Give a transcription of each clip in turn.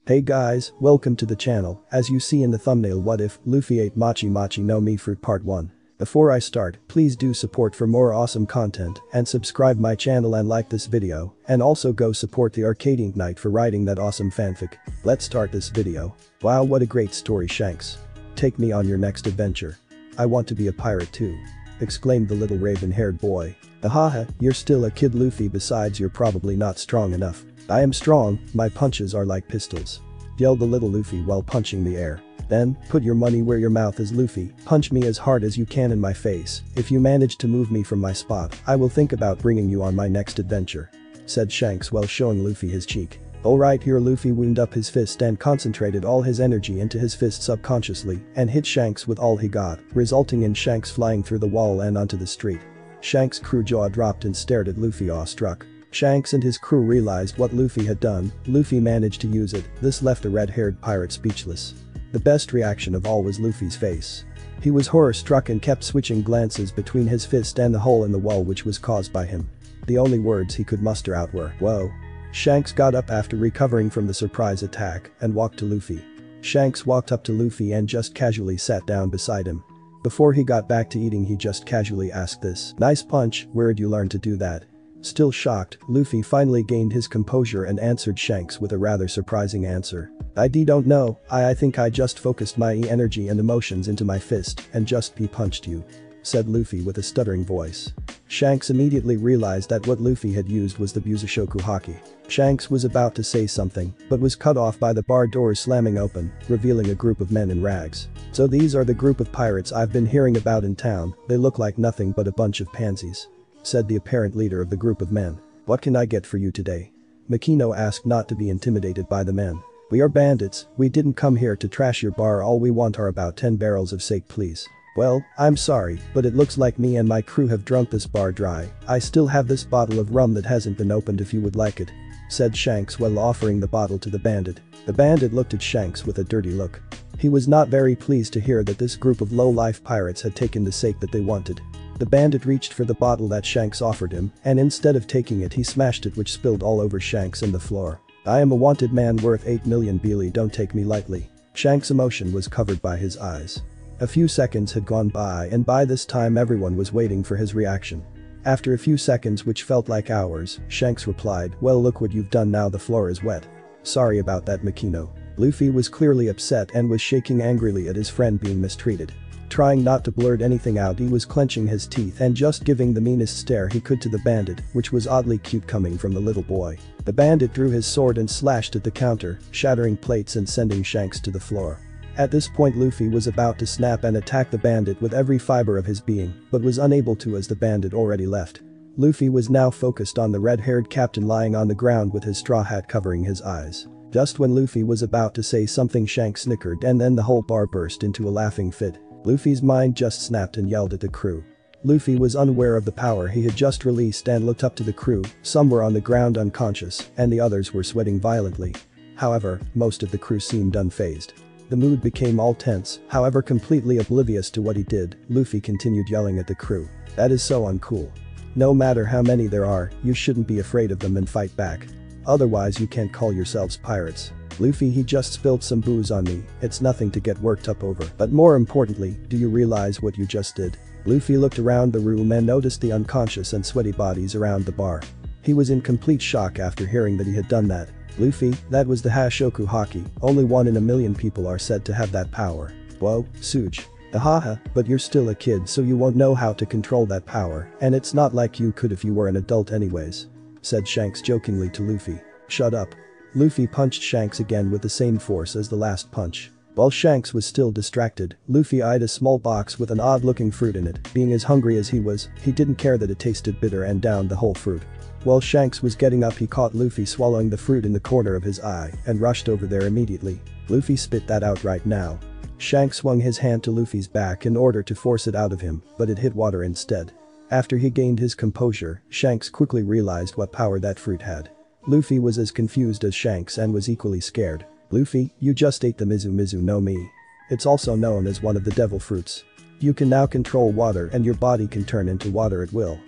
Hey guys, welcome to the channel. As you see in the thumbnail, what if Luffy ate Mochi Mochi no Mi fruit part 1. Before I start, please do support for more awesome content and subscribe my channel and like this video, and also go support the ArcadianKnight for writing that awesome fanfic. Let's start this video. Wow, what a great story, Shanks. Take me on your next adventure. I want to be a pirate too. Exclaimed the little raven-haired boy. Ahaha, you're still a kid, Luffy, besides you're probably not strong enough. I am strong, my punches are like pistols. Yelled the little Luffy while punching the air. Then, put your money where your mouth is, Luffy, punch me as hard as you can in my face. If you manage to move me from my spot, I will think about bringing you on my next adventure. Said Shanks while showing Luffy his cheek. Alright, here Luffy wound up his fist and concentrated all his energy into his fist subconsciously and hit Shanks with all he got, resulting in Shanks flying through the wall and onto the street. Shanks' crew jaw dropped and stared at Luffy awestruck. Shanks and his crew realized what Luffy had done. Luffy managed to use it. This left a red-haired pirate speechless. The best reaction of all was Luffy's face. He was horror-struck and kept switching glances between his fist and the hole in the wall which was caused by him. The only words he could muster out were, "Whoa." Shanks got up after recovering from the surprise attack and walked to Luffy. Shanks walked up to Luffy and just casually sat down beside him. Before he got back to eating, he just casually asked this. "Nice punch, where'd you learn to do that?" Still shocked, Luffy finally gained his composure and answered Shanks with a rather surprising answer. "I don't know, I think I just focused my energy and emotions into my fist and just punched you," said Luffy with a stuttering voice. Shanks immediately realized that what Luffy had used was the Busoshoku Haki. Shanks was about to say something, but was cut off by the bar doors slamming open, revealing a group of men in rags. "So these are the group of pirates I've been hearing about in town, they look like nothing but a bunch of pansies," said the apparent leader of the group of men. "What can I get for you today?" Makino asked, not to be intimidated by the men. "We are bandits, we didn't come here to trash your bar, all we want are about 10 barrels of sake, please." "Well, I'm sorry, but it looks like me and my crew have drunk this bar dry. I still have this bottle of rum that hasn't been opened if you would like it," said Shanks while offering the bottle to the bandit. The bandit looked at Shanks with a dirty look. He was not very pleased to hear that this group of low-life pirates had taken the sake that they wanted. The bandit reached for the bottle that Shanks offered him, and instead of taking it he smashed it, which spilled all over Shanks and the floor. "I am a wanted man worth 8 million Beely, don't take me lightly." Shanks' emotion was covered by his eyes. A few seconds had gone by, and by this time everyone was waiting for his reaction. After a few seconds, which felt like hours, Shanks replied, "Well, look what you've done, now the floor is wet." "Sorry about that, Makino." Luffy was clearly upset and was shaking angrily at his friend being mistreated. Trying not to blurt anything out, he was clenching his teeth and just giving the meanest stare he could to the bandit, which was oddly cute coming from the little boy. The bandit drew his sword and slashed at the counter, shattering plates and sending Shanks to the floor. At this point, Luffy was about to snap and attack the bandit with every fiber of his being, but was unable to as the bandit already left. Luffy was now focused on the red-haired captain lying on the ground with his straw hat covering his eyes. Just when Luffy was about to say something, Shanks snickered and then the whole bar burst into a laughing fit. Luffy's mind just snapped and yelled at the crew. Luffy was unaware of the power he had just released and looked up to the crew. Some were on the ground unconscious and the others were sweating violently. However, most of the crew seemed unfazed. The mood became all tense, however completely oblivious to what he did, Luffy continued yelling at the crew. "That is so uncool. No matter how many there are, you shouldn't be afraid of them and fight back. Otherwise you can't call yourselves pirates. Luffy, he just spilled some booze on me, it's nothing to get worked up over. But more importantly, do you realize what you just did?" Luffy looked around the room and noticed the unconscious and sweaty bodies around the bar. He was in complete shock after hearing that he had done that. "Luffy, that was the Hashoku Haki, only 1 in a million people are said to have that power." "Whoa, Suge. Ahaha, but you're still a kid so you won't know how to control that power, and it's not like you could if you were an adult anyways," said Shanks jokingly to Luffy. "Shut up." Luffy punched Shanks again with the same force as the last punch. While Shanks was still distracted, Luffy eyed a small box with an odd-looking fruit in it. Being as hungry as he was, he didn't care that it tasted bitter and downed the whole fruit. While Shanks was getting up, he caught Luffy swallowing the fruit in the corner of his eye and rushed over there immediately. "Luffy, spit that out right now." Shanks swung his hand to Luffy's back in order to force it out of him, but it hit water instead. After he gained his composure, Shanks quickly realized what power that fruit had. Luffy was as confused as Shanks and was equally scared. "Luffy, you just ate the Mizu Mizu no Mi. It's also known as one of the devil fruits. You can now control water and your body can turn into water at will."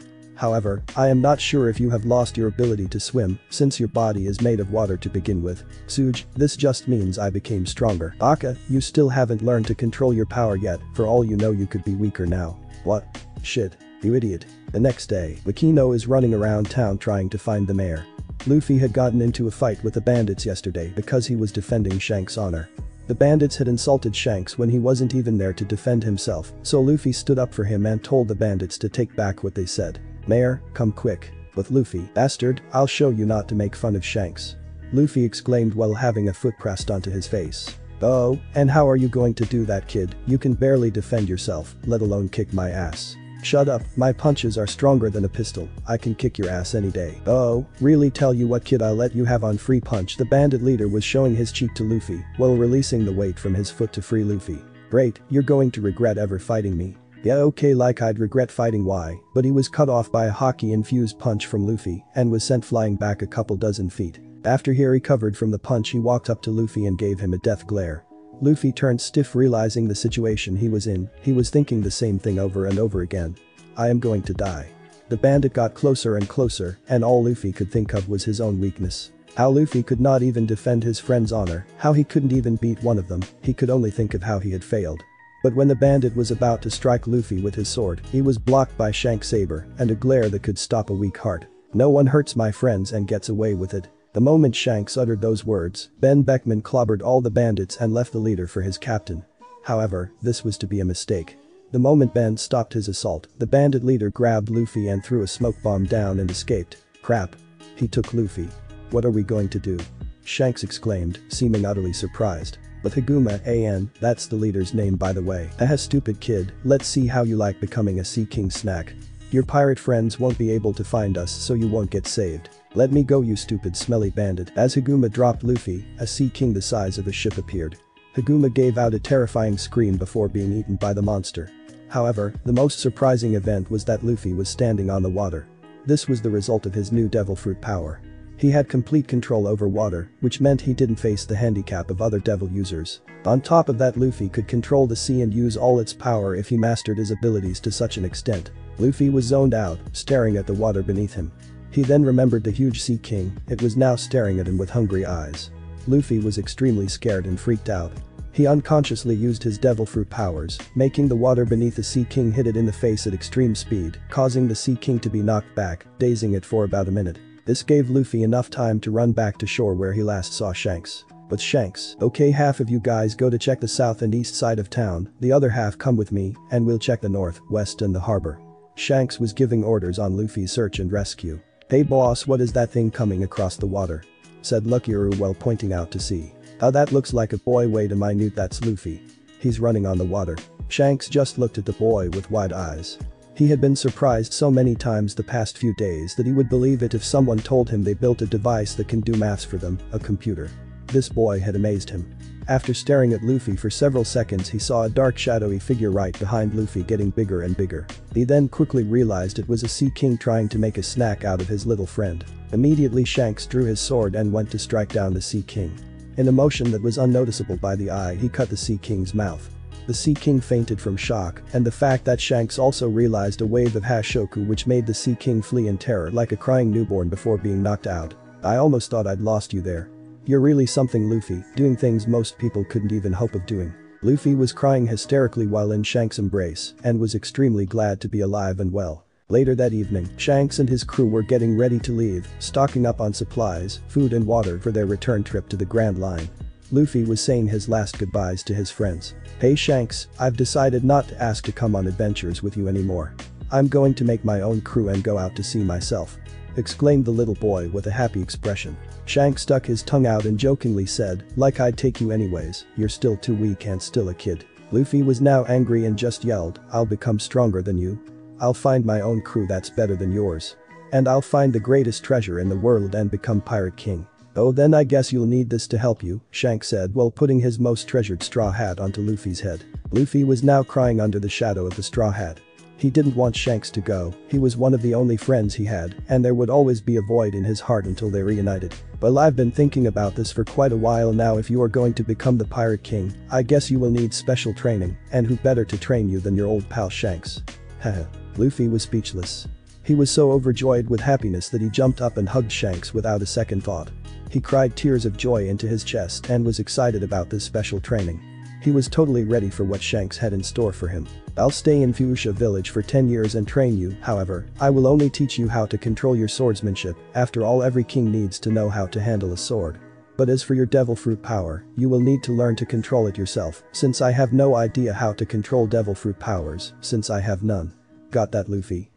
However, I am not sure if you have lost your ability to swim, since your body is made of water to begin with. Suj, this just means I became stronger. Aka, you still haven't learned to control your power yet, for all you know you could be weaker now. What? Shit. You idiot. The next day, Makino is running around town trying to find the mayor. Luffy had gotten into a fight with the bandits yesterday because he was defending Shanks' honor. The bandits had insulted Shanks when he wasn't even there to defend himself, so Luffy stood up for him and told the bandits to take back what they said. Mayor, come quick. With Luffy, bastard, I'll show you not to make fun of Shanks. Luffy exclaimed while having a foot pressed onto his face. Oh, and how are you going to do that, kid? You can barely defend yourself, let alone kick my ass. Shut up, my punches are stronger than a pistol, I can kick your ass any day. Oh, really? Tell you what, kid, I'll let you have on free punch. The bandit leader was showing his cheek to Luffy while releasing the weight from his foot to free Luffy. Great, you're going to regret ever fighting me. Yeah, okay, like I'd regret fighting why, but he was cut off by a Haki-infused punch from Luffy and was sent flying back a couple dozen feet. After he recovered from the punch, he walked up to Luffy and gave him a death glare. Luffy turned stiff, realizing the situation he was in. He was thinking the same thing over and over again. I am going to die. The bandit got closer and closer, and all Luffy could think of was his own weakness. How Luffy could not even defend his friend's honor, how he couldn't even beat one of them, he could only think of how he had failed. But when the bandit was about to strike Luffy with his sword, he was blocked by Shanks' saber and a glare that could stop a weak heart. No one hurts my friends and gets away with it. The moment Shanks uttered those words, Ben Beckman clobbered all the bandits and left the leader for his captain. However, this was to be a mistake. The moment Ben stopped his assault, the bandit leader grabbed Luffy and threw a smoke bomb down and escaped. Crap. He took Luffy. What are we going to do? Shanks exclaimed, seeming utterly surprised. But Haguma AN, that's the leader's name by the way. Stupid kid, let's see how you like becoming a Sea King snack. Your pirate friends won't be able to find us, so you won't get saved. Let me go, you stupid smelly bandit. As Haguma dropped Luffy, a Sea King the size of a ship appeared. Haguma gave out a terrifying scream before being eaten by the monster. However, the most surprising event was that Luffy was standing on the water. This was the result of his new devil fruit power. He had complete control over water, which meant he didn't face the handicap of other devil users. On top of that, Luffy could control the sea and use all its power if he mastered his abilities to such an extent. Luffy was zoned out, staring at the water beneath him. He then remembered the huge Sea King, it was now staring at him with hungry eyes. Luffy was extremely scared and freaked out. He unconsciously used his devil fruit powers, making the water beneath the Sea King hit it in the face at extreme speed, causing the Sea King to be knocked back, dazing it for about a minute. This gave Luffy enough time to run back to shore where he last saw Shanks. But Shanks, okay, half of you guys go to check the south and east side of town, the other half come with me, and we'll check the north, west and the harbor. Shanks was giving orders on Luffy's search and rescue. Hey boss, what is that thing coming across the water? Said Luckiru while pointing out to sea. That looks like a boy, wait a minute, that's Luffy. He's running on the water. Shanks just looked at the boy with wide eyes. He had been surprised so many times the past few days that he would believe it if someone told him they built a device that can do maths for them, a computer. This boy had amazed him. After staring at Luffy for several seconds, he saw a dark shadowy figure right behind Luffy getting bigger and bigger. He then quickly realized it was a Sea King trying to make a snack out of his little friend. Immediately Shanks drew his sword and went to strike down the Sea King. In a motion that was unnoticeable by the eye, he cut the Sea King's mouth. The Sea King fainted from shock, and the fact that Shanks also realized a wave of Hashoku which made the Sea King flee in terror like a crying newborn before being knocked out. I almost thought I'd lost you there. You're really something, Luffy, doing things most people couldn't even hope of doing. Luffy was crying hysterically while in Shanks' embrace and was extremely glad to be alive and well. Later that evening, Shanks and his crew were getting ready to leave, stocking up on supplies, food and water for their return trip to the Grand Line. Luffy was saying his last goodbyes to his friends. Hey Shanks, I've decided not to ask to come on adventures with you anymore. I'm going to make my own crew and go out to sea myself. Exclaimed the little boy with a happy expression. Shanks stuck his tongue out and jokingly said, like I'd take you anyways, you're still too weak and still a kid. Luffy was now angry and just yelled, I'll become stronger than you. I'll find my own crew that's better than yours. And I'll find the greatest treasure in the world and become Pirate King. Oh, then I guess you'll need this to help you, Shanks said while putting his most treasured straw hat onto Luffy's head. Luffy was now crying under the shadow of the straw hat. He didn't want Shanks to go, he was one of the only friends he had, and there would always be a void in his heart until they reunited. Well, I've been thinking about this for quite a while now. If you are going to become the Pirate King, I guess you will need special training, and who better to train you than your old pal Shanks? Haha. Luffy was speechless. He was so overjoyed with happiness that he jumped up and hugged Shanks without a second thought. He cried tears of joy into his chest and was excited about this special training. He was totally ready for what Shanks had in store for him. I'll stay in Fuchsia village for 10 years and train you, however, I will only teach you how to control your swordsmanship, after all every king needs to know how to handle a sword. But as for your devil fruit power, you will need to learn to control it yourself, since I have no idea how to control devil fruit powers, since I have none. Got that, Luffy?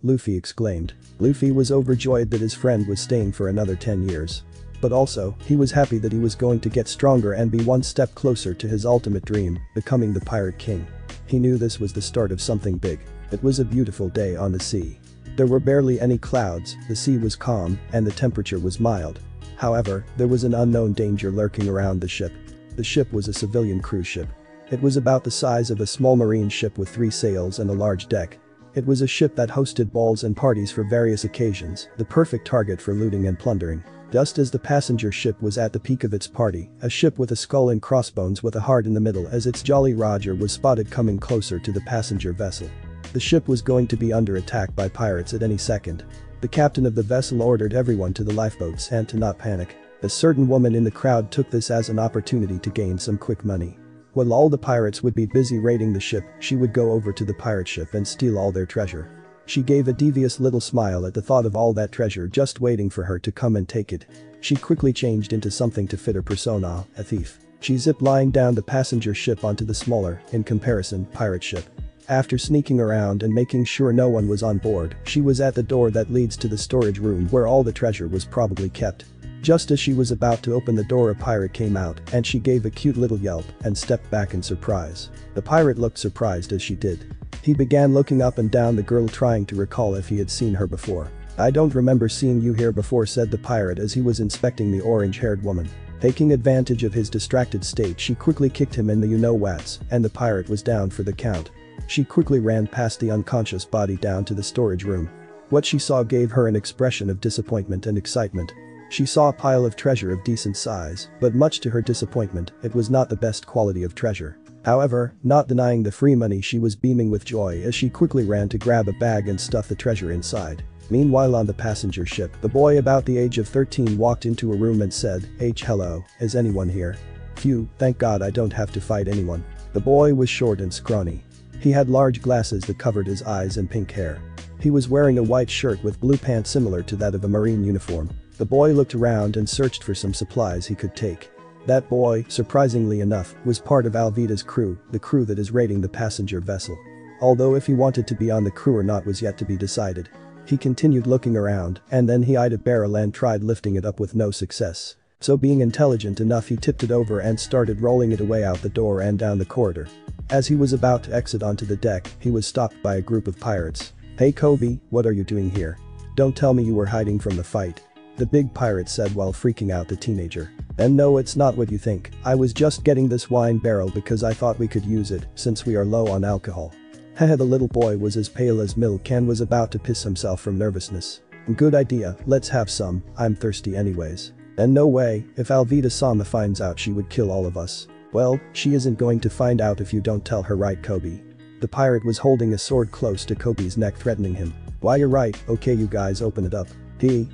Luffy exclaimed. Luffy was overjoyed that his friend was staying for another 10 years. But also, he was happy that he was going to get stronger and be one step closer to his ultimate dream, becoming the Pirate King. He knew this was the start of something big. It was a beautiful day on the sea. There were barely any clouds, the sea was calm, and the temperature was mild. However, there was an unknown danger lurking around the ship. The ship was a civilian cruise ship. It was about the size of a small marine ship with 3 sails and a large deck. It was a ship that hosted balls and parties for various occasions, the perfect target for looting and plundering. Just as the passenger ship was at the peak of its party, a ship with a skull and crossbones with a heart in the middle as its Jolly Roger was spotted coming closer to the passenger vessel. The ship was going to be under attack by pirates at any second. The captain of the vessel ordered everyone to the lifeboats and to not panic. A certain woman in the crowd took this as an opportunity to gain some quick money. While all the pirates would be busy raiding the ship, she would go over to the pirate ship and steal all their treasure. She gave a devious little smile at the thought of all that treasure just waiting for her to come and take it. She quickly changed into something to fit her persona, a thief. She zip-lined down the passenger ship onto the smaller, in comparison, pirate ship. After sneaking around and making sure no one was on board, she was at the door that leads to the storage room where all the treasure was probably kept. Just as she was about to open the door, a pirate came out and she gave a cute little yelp and stepped back in surprise. The pirate looked surprised as she did. He began looking up and down the girl, trying to recall if he had seen her before. I don't remember seeing you here before, said the pirate as he was inspecting the orange-haired woman. Taking advantage of his distracted state, she quickly kicked him in the you-know-whats, and the pirate was down for the count. She quickly ran past the unconscious body down to the storage room. What she saw gave her an expression of disappointment and excitement. She saw a pile of treasure of decent size, but much to her disappointment, it was not the best quality of treasure. However, not denying the free money, she was beaming with joy as she quickly ran to grab a bag and stuff the treasure inside. Meanwhile, on the passenger ship, the boy about the age of 13 walked into a room and said, hello, is anyone here? Phew, thank God I don't have to fight anyone. The boy was short and scrawny. He had large glasses that covered his eyes and pink hair. He was wearing a white shirt with blue pants similar to that of a marine uniform. The boy looked around and searched for some supplies he could take. That boy, surprisingly enough, was part of Alvida's crew, the crew that is raiding the passenger vessel. Although if he wanted to be on the crew or not was yet to be decided. He continued looking around, and then he eyed a barrel and tried lifting it up with no success. So being intelligent enough, he tipped it over and started rolling it away out the door and down the corridor. As he was about to exit onto the deck, he was stopped by a group of pirates. Hey Koby, what are you doing here? Don't tell me you were hiding from the fight. The big pirate said while freaking out the teenager. And no, it's not what you think. I was just getting this wine barrel because I thought we could use it since we are low on alcohol. Haha, the little boy was as pale as milk and was about to piss himself from nervousness. Good idea, let's have some, I'm thirsty anyways. And no way, if Alvida-sama finds out she would kill all of us. Well, she isn't going to find out if you don't tell her, right Koby? The pirate was holding a sword close to Koby's neck, threatening him. Why, you're right, okay you guys open it up.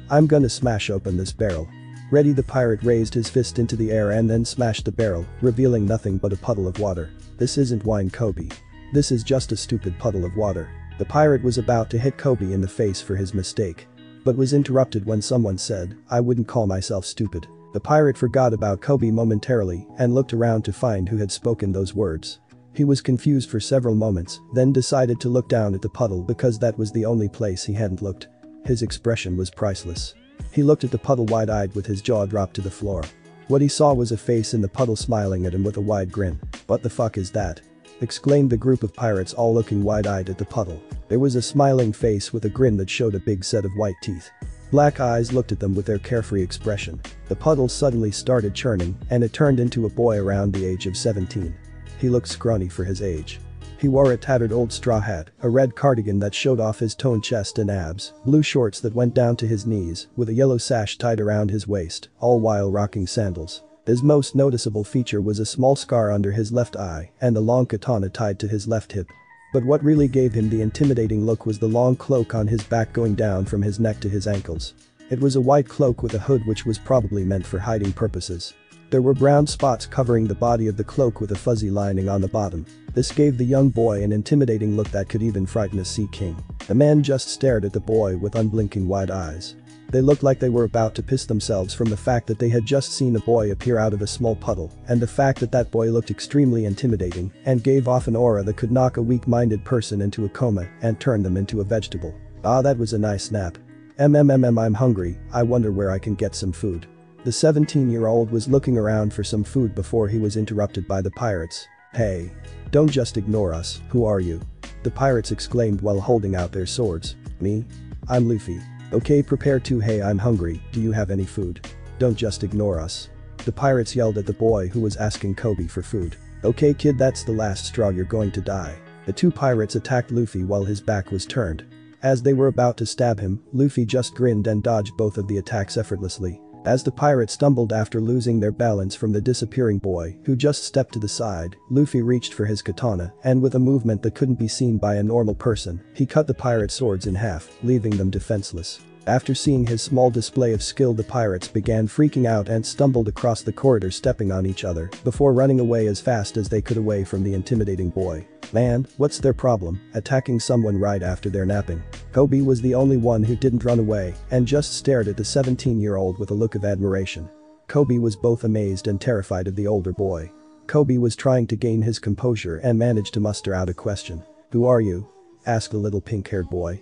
I'm gonna smash open this barrel. Ready, the pirate raised his fist into the air and then smashed the barrel, revealing nothing but a puddle of water. This isn't wine, Koby. This is just a stupid puddle of water. The pirate was about to hit Koby in the face for his mistake. But was interrupted when someone said, I wouldn't call myself stupid. The pirate forgot about Koby momentarily and looked around to find who had spoken those words. He was confused for several moments, then decided to look down at the puddle because that was the only place he hadn't looked. His expression was priceless. He looked at the puddle wide-eyed with his jaw dropped to the floor. What he saw was a face in the puddle smiling at him with a wide grin. What the fuck is that? Exclaimed the group of pirates, all looking wide-eyed at the puddle. There was a smiling face with a grin that showed a big set of white teeth. Black eyes looked at them with their carefree expression. The puddle suddenly started churning and it turned into a boy around the age of 17. He looked scrawny for his age. He wore a tattered old straw hat, a red cardigan that showed off his toned chest and abs, blue shorts that went down to his knees, with a yellow sash tied around his waist, all while rocking sandals. His most noticeable feature was a small scar under his left eye and a long katana tied to his left hip. But what really gave him the intimidating look was the long cloak on his back going down from his neck to his ankles. It was a white cloak with a hood which was probably meant for hiding purposes. There were brown spots covering the body of the cloak with a fuzzy lining on the bottom. This gave the young boy an intimidating look that could even frighten a sea king. The man just stared at the boy with unblinking wide eyes. They looked like they were about to piss themselves from the fact that they had just seen a boy appear out of a small puddle, and the fact that that boy looked extremely intimidating and gave off an aura that could knock a weak-minded person into a coma and turn them into a vegetable. Ah, that was a nice snap. I'm hungry, I wonder where I can get some food. The 17-year-old was looking around for some food before he was interrupted by the pirates. Hey. Don't just ignore us, who are you? The pirates exclaimed while holding out their swords. Me? I'm Luffy. Okay, prepare to. Hey, I'm hungry, do you have any food? Don't just ignore us. The pirates yelled at the boy who was asking Koby for food. Okay kid, that's the last straw, you're going to die. The two pirates attacked Luffy while his back was turned. As they were about to stab him, Luffy just grinned and dodged both of the attacks effortlessly. As the pirates stumbled after losing their balance from the disappearing boy who just stepped to the side, Luffy reached for his katana and with a movement that couldn't be seen by a normal person, he cut the pirates' swords in half, leaving them defenseless. After seeing his small display of skill, the pirates began freaking out and stumbled across the corridor, stepping on each other before running away as fast as they could away from the intimidating boy. Man, what's their problem, attacking someone right after they're napping? Koby was the only one who didn't run away and just stared at the 17-year-old with a look of admiration. Koby was both amazed and terrified of the older boy. Koby was trying to gain his composure and managed to muster out a question. Who are you? Asked the little pink-haired boy.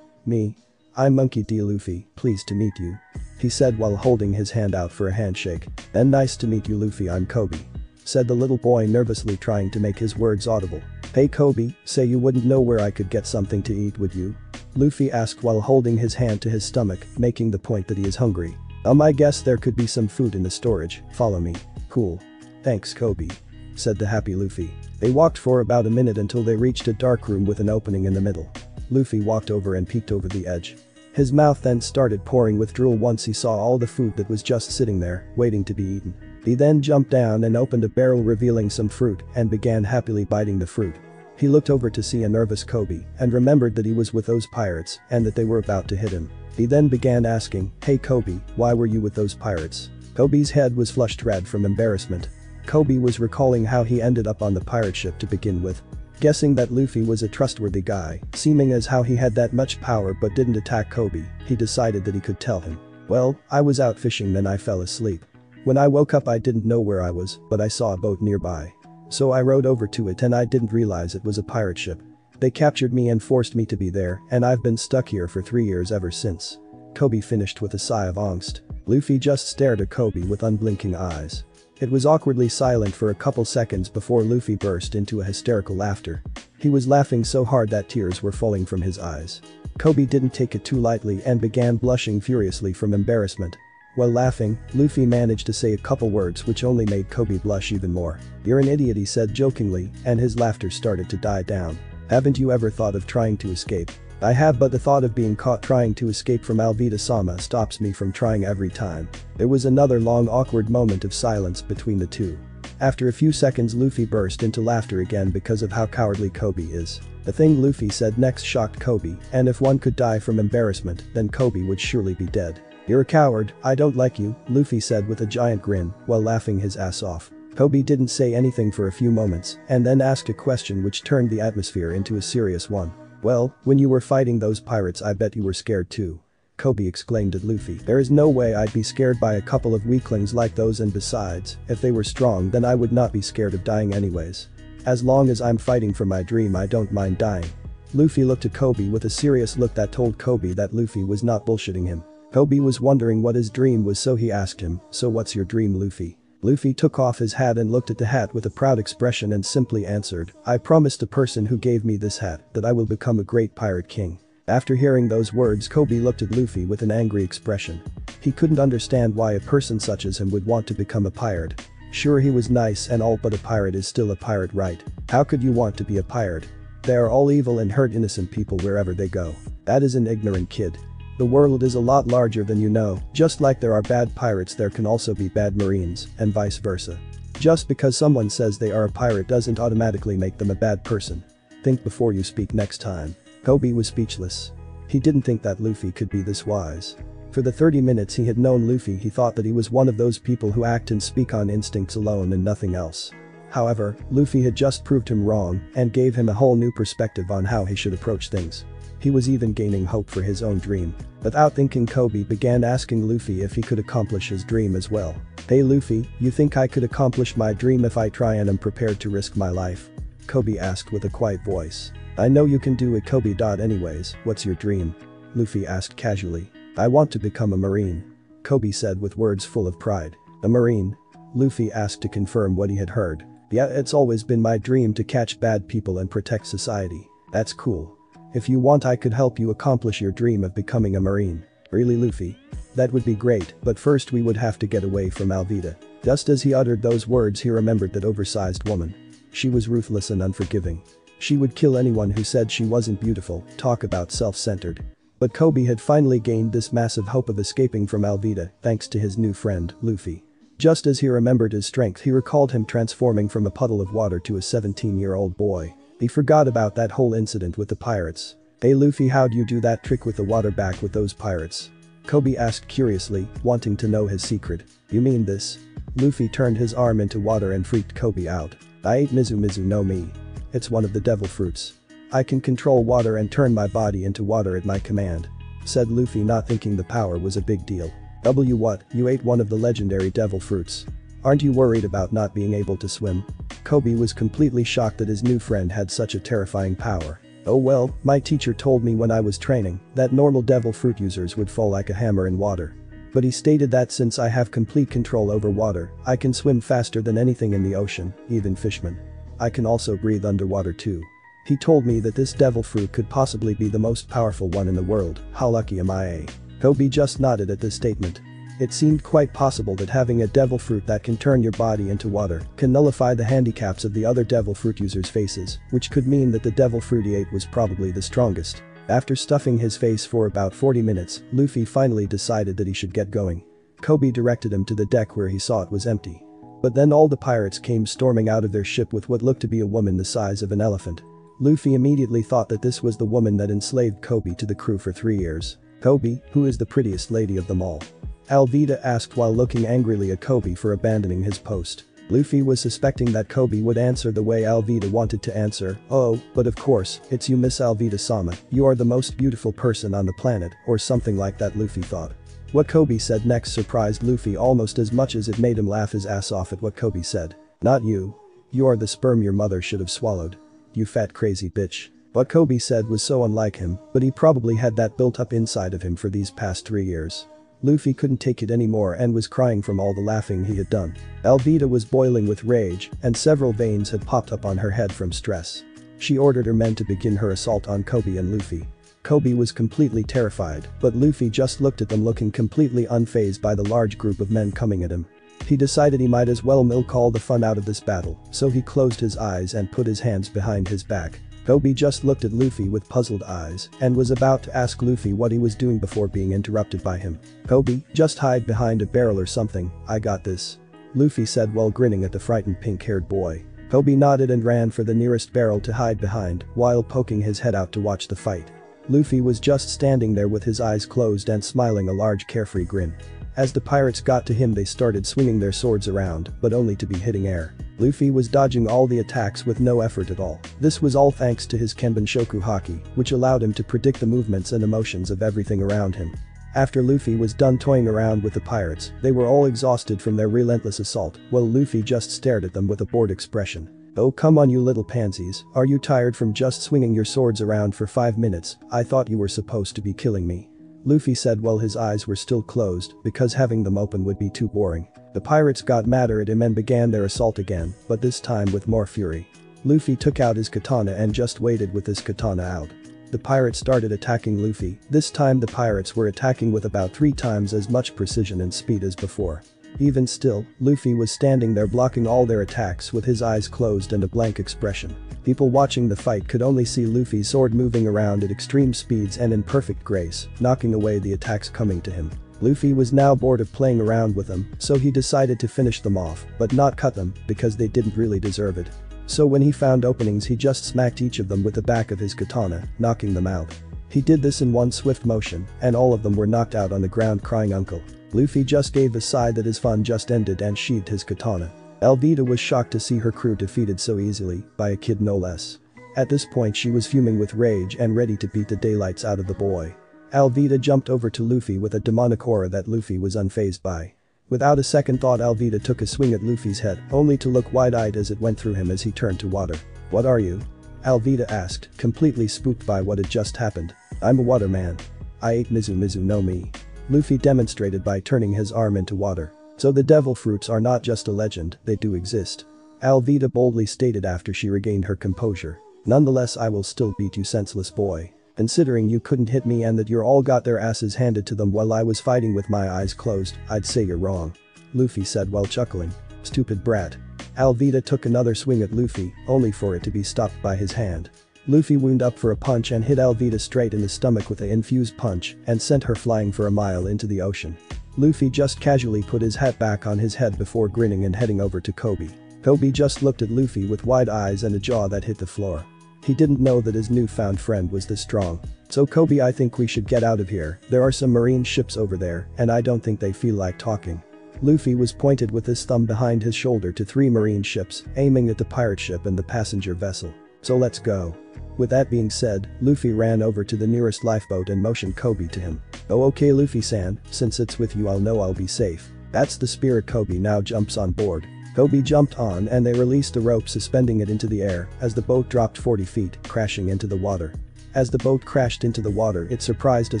Me. I'm Monkey D. Luffy, pleased to meet you. He said while holding his hand out for a handshake. Then nice to meet you Luffy, I'm Koby. Said the little boy nervously, trying to make his words audible. Hey Koby, say you wouldn't know where I could get something to eat, would you? Luffy asked while holding his hand to his stomach, making the point that he is hungry. I guess there could be some food in the storage, follow me. Cool. Thanks Koby. Said the happy Luffy. They walked for about a minute until they reached a dark room with an opening in the middle. Luffy walked over and peeked over the edge. His mouth then started pouring with drool once he saw all the food that was just sitting there, waiting to be eaten. He then jumped down and opened a barrel revealing some fruit and began happily biting the fruit. He looked over to see a nervous Koby and remembered that he was with those pirates and that they were about to hit him. He then began asking, hey Koby, why were you with those pirates? Koby's head was flushed red from embarrassment. Koby was recalling how he ended up on the pirate ship to begin with. Guessing that Luffy was a trustworthy guy, seeming as how he had that much power but didn't attack Koby, he decided that he could tell him. Well, I was out fishing, then I fell asleep. When I woke up I didn't know where I was, but I saw a boat nearby. So I rowed over to it and I didn't realize it was a pirate ship. They captured me and forced me to be there, and I've been stuck here for 3 years ever since. Koby finished with a sigh of angst. Luffy just stared at Koby with unblinking eyes. It was awkwardly silent for a couple seconds before Luffy burst into a hysterical laughter. He was laughing so hard that tears were falling from his eyes. Koby didn't take it too lightly and began blushing furiously from embarrassment. While laughing, Luffy managed to say a couple words which only made Koby blush even more. You're an idiot, he said jokingly, and his laughter started to die down. Haven't you ever thought of trying to escape? I have, but the thought of being caught trying to escape from Alvida-sama stops me from trying every time. There was another long awkward moment of silence between the two. After a few seconds Luffy burst into laughter again because of how cowardly Koby is. The thing Luffy said next shocked Koby, and if one could die from embarrassment, then Koby would surely be dead. You're a coward, I don't like you, Luffy said with a giant grin while laughing his ass off. Koby didn't say anything for a few moments and then asked a question which turned the atmosphere into a serious one. Well, when you were fighting those pirates I bet you were scared too. Koby exclaimed at Luffy. There is no way I'd be scared by a couple of weaklings like those, and besides, if they were strong then I would not be scared of dying anyways. As long as I'm fighting for my dream I don't mind dying. Luffy looked at Koby with a serious look that told Koby that Luffy was not bullshitting him. Koby was wondering what his dream was, so he asked him, so what's your dream Luffy? Luffy took off his hat and looked at the hat with a proud expression and simply answered, I promised the person who gave me this hat that I will become a great pirate king. After hearing those words Koby looked at Luffy with an angry expression. He couldn't understand why a person such as him would want to become a pirate. Sure, he was nice and all, but a pirate is still a pirate, right? How could you want to be a pirate? They are all evil and hurt innocent people wherever they go. That is an ignorant kid. The world is a lot larger than you know, just like there are bad pirates there can also be bad marines, and vice versa. Just because someone says they are a pirate doesn't automatically make them a bad person. think before you speak next time. Koby was speechless. He didn't think that Luffy could be this wise. For the 30 minutes he had known Luffy, he thought that he was one of those people who act and speak on instincts alone and nothing else. However, Luffy had just proved him wrong and gave him a whole new perspective on how he should approach things. He was even gaining hope for his own dream. Without thinking, Koby began asking Luffy if he could accomplish his dream as well. "Hey Luffy, you think I could accomplish my dream if I try and am prepared to risk my life?" Koby asked with a quiet voice. "I know you can do it, Koby. Anyways, what's your dream?" Luffy asked casually. "I want to become a marine," Koby said with words full of pride. "A marine?" Luffy asked to confirm what he had heard. "Yeah, it's always been my dream to catch bad people and protect society." "That's cool. If you want, I could help you accomplish your dream of becoming a marine." "Really, Luffy? That would be great, but first we would have to get away from Alvida." Just as he uttered those words, he remembered that oversized woman. She was ruthless and unforgiving. She would kill anyone who said she wasn't beautiful. Talk about self-centered. But Koby had finally gained this massive hope of escaping from Alvida thanks to his new friend, Luffy. Just as he remembered his strength, he recalled him transforming from a puddle of water to a 17-year-old boy. He forgot about that whole incident with the pirates. "Hey Luffy, how'd you do that trick with the water back with those pirates?" Koby asked curiously, wanting to know his secret. "You mean this?" Luffy turned his arm into water and freaked Koby out. "I ate Mizu Mizu no Mi. It's one of the devil fruits. I can control water and turn my body into water at my command," said Luffy, not thinking the power was a big deal. What, you ate one of the legendary devil fruits? Aren't you worried about not being able to swim?" Koby was completely shocked that his new friend had such a terrifying power. "Oh well, my teacher told me when I was training that normal devil fruit users would fall like a hammer in water. But he stated that since I have complete control over water, I can swim faster than anything in the ocean, even fishmen. I can also breathe underwater too. He told me that this devil fruit could possibly be the most powerful one in the world. How lucky am I?" Koby just nodded at this statement. It seemed quite possible that having a devil fruit that can turn your body into water can nullify the handicaps of the other devil fruit users' faces, which could mean that the devil fruit he ate was probably the strongest. After stuffing his face for about 40 minutes, Luffy finally decided that he should get going. Koby directed him to the deck where he saw it was empty. But then all the pirates came storming out of their ship with what looked to be a woman the size of an elephant. Luffy immediately thought that this was the woman that enslaved Koby to the crew for 3 years. "Koby, who is the prettiest lady of them all?" Alvida asked while looking angrily at Koby for abandoning his post. Luffy was suspecting that Koby would answer the way Alvida wanted to answer. "Oh, but of course, it's you, Miss Alvida-sama. You are the most beautiful person on the planet," or something like that, Luffy thought. What Koby said next surprised Luffy almost as much as it made him laugh his ass off at what Koby said. "Not you. You are the sperm your mother should have swallowed. You fat crazy bitch." What Koby said was so unlike him, but he probably had that built up inside of him for these past 3 years. Luffy couldn't take it anymore and was crying from all the laughing he had done. Alvida was boiling with rage, and several veins had popped up on her head from stress. She ordered her men to begin her assault on Koby and Luffy. Koby was completely terrified, but Luffy just looked at them, looking completely unfazed by the large group of men coming at him. He decided he might as well milk all the fun out of this battle, so he closed his eyes and put his hands behind his back. Koby just looked at Luffy with puzzled eyes and was about to ask Luffy what he was doing before being interrupted by him. "Koby, just hide behind a barrel or something, I got this," Luffy said while grinning at the frightened pink-haired boy. Koby nodded and ran for the nearest barrel to hide behind while poking his head out to watch the fight. Luffy was just standing there with his eyes closed and smiling a large carefree grin. As the pirates got to him, they started swinging their swords around, but only to be hitting air. Luffy was dodging all the attacks with no effort at all. This was all thanks to his Kenbenshoku Haki, which allowed him to predict the movements and emotions of everything around him. After Luffy was done toying around with the pirates, they were all exhausted from their relentless assault, while Luffy just stared at them with a bored expression. "Oh come on you little pansies, are you tired from just swinging your swords around for 5 minutes? I thought you were supposed to be killing me," Luffy said while his eyes were still closed because having them open would be too boring. The pirates got madder at him and began their assault again, but this time with more fury. Luffy took out his katana and just waited with his katana out. The pirates started attacking Luffy. This time the pirates were attacking with about 3 times as much precision and speed as before. Even still, Luffy was standing there blocking all their attacks with his eyes closed and a blank expression. People watching the fight could only see Luffy's sword moving around at extreme speeds and in perfect grace, knocking away the attacks coming to him. Luffy was now bored of playing around with them, so he decided to finish them off, but not cut them, because they didn't really deserve it. So when he found openings he just smacked each of them with the back of his katana, knocking them out. He did this in one swift motion, and all of them were knocked out on the ground crying uncle. Luffy just gave a sigh that his fun just ended and sheathed his katana. Alvida was shocked to see her crew defeated so easily, by a kid no less. At this point she was fuming with rage and ready to beat the daylights out of the boy. Alvida jumped over to Luffy with a demonic aura that Luffy was unfazed by. Without a second thought Alvida took a swing at Luffy's head, only to look wide-eyed as it went through him as he turned to water. "What are you?" Alvida asked, completely spooked by what had just happened. "I'm a water man. I ate Mizu Mizu no Mi." Luffy demonstrated by turning his arm into water. "So the devil fruits are not just a legend, they do exist," Alvida boldly stated after she regained her composure. "Nonetheless I will still beat you senseless boy. Considering you couldn't hit me and that you all got their asses handed to them while I was fighting with my eyes closed, I'd say you're wrong," Luffy said while chuckling. "Stupid brat." Alvida took another swing at Luffy, only for it to be stopped by his hand. Luffy wound up for a punch and hit Alvida straight in the stomach with an infused punch and sent her flying for a mile into the ocean. Luffy just casually put his hat back on his head before grinning and heading over to Koby. Koby just looked at Luffy with wide eyes and a jaw that hit the floor. He didn't know that his newfound friend was this strong. "So Koby, I think we should get out of here, there are some marine ships over there and I don't think they feel like talking." Luffy was pointed with his thumb behind his shoulder to 3 marine ships, aiming at the pirate ship and the passenger vessel. "So let's go." With that being said, Luffy ran over to the nearest lifeboat and motioned Koby to him. "Oh okay Luffy-san, since it's with you I'll know I'll be safe." That's the spirit. Koby now jumps on board. Koby jumped on and they released a rope suspending it into the air as the boat dropped 40 feet, crashing into the water. As the boat crashed into the water it surprised a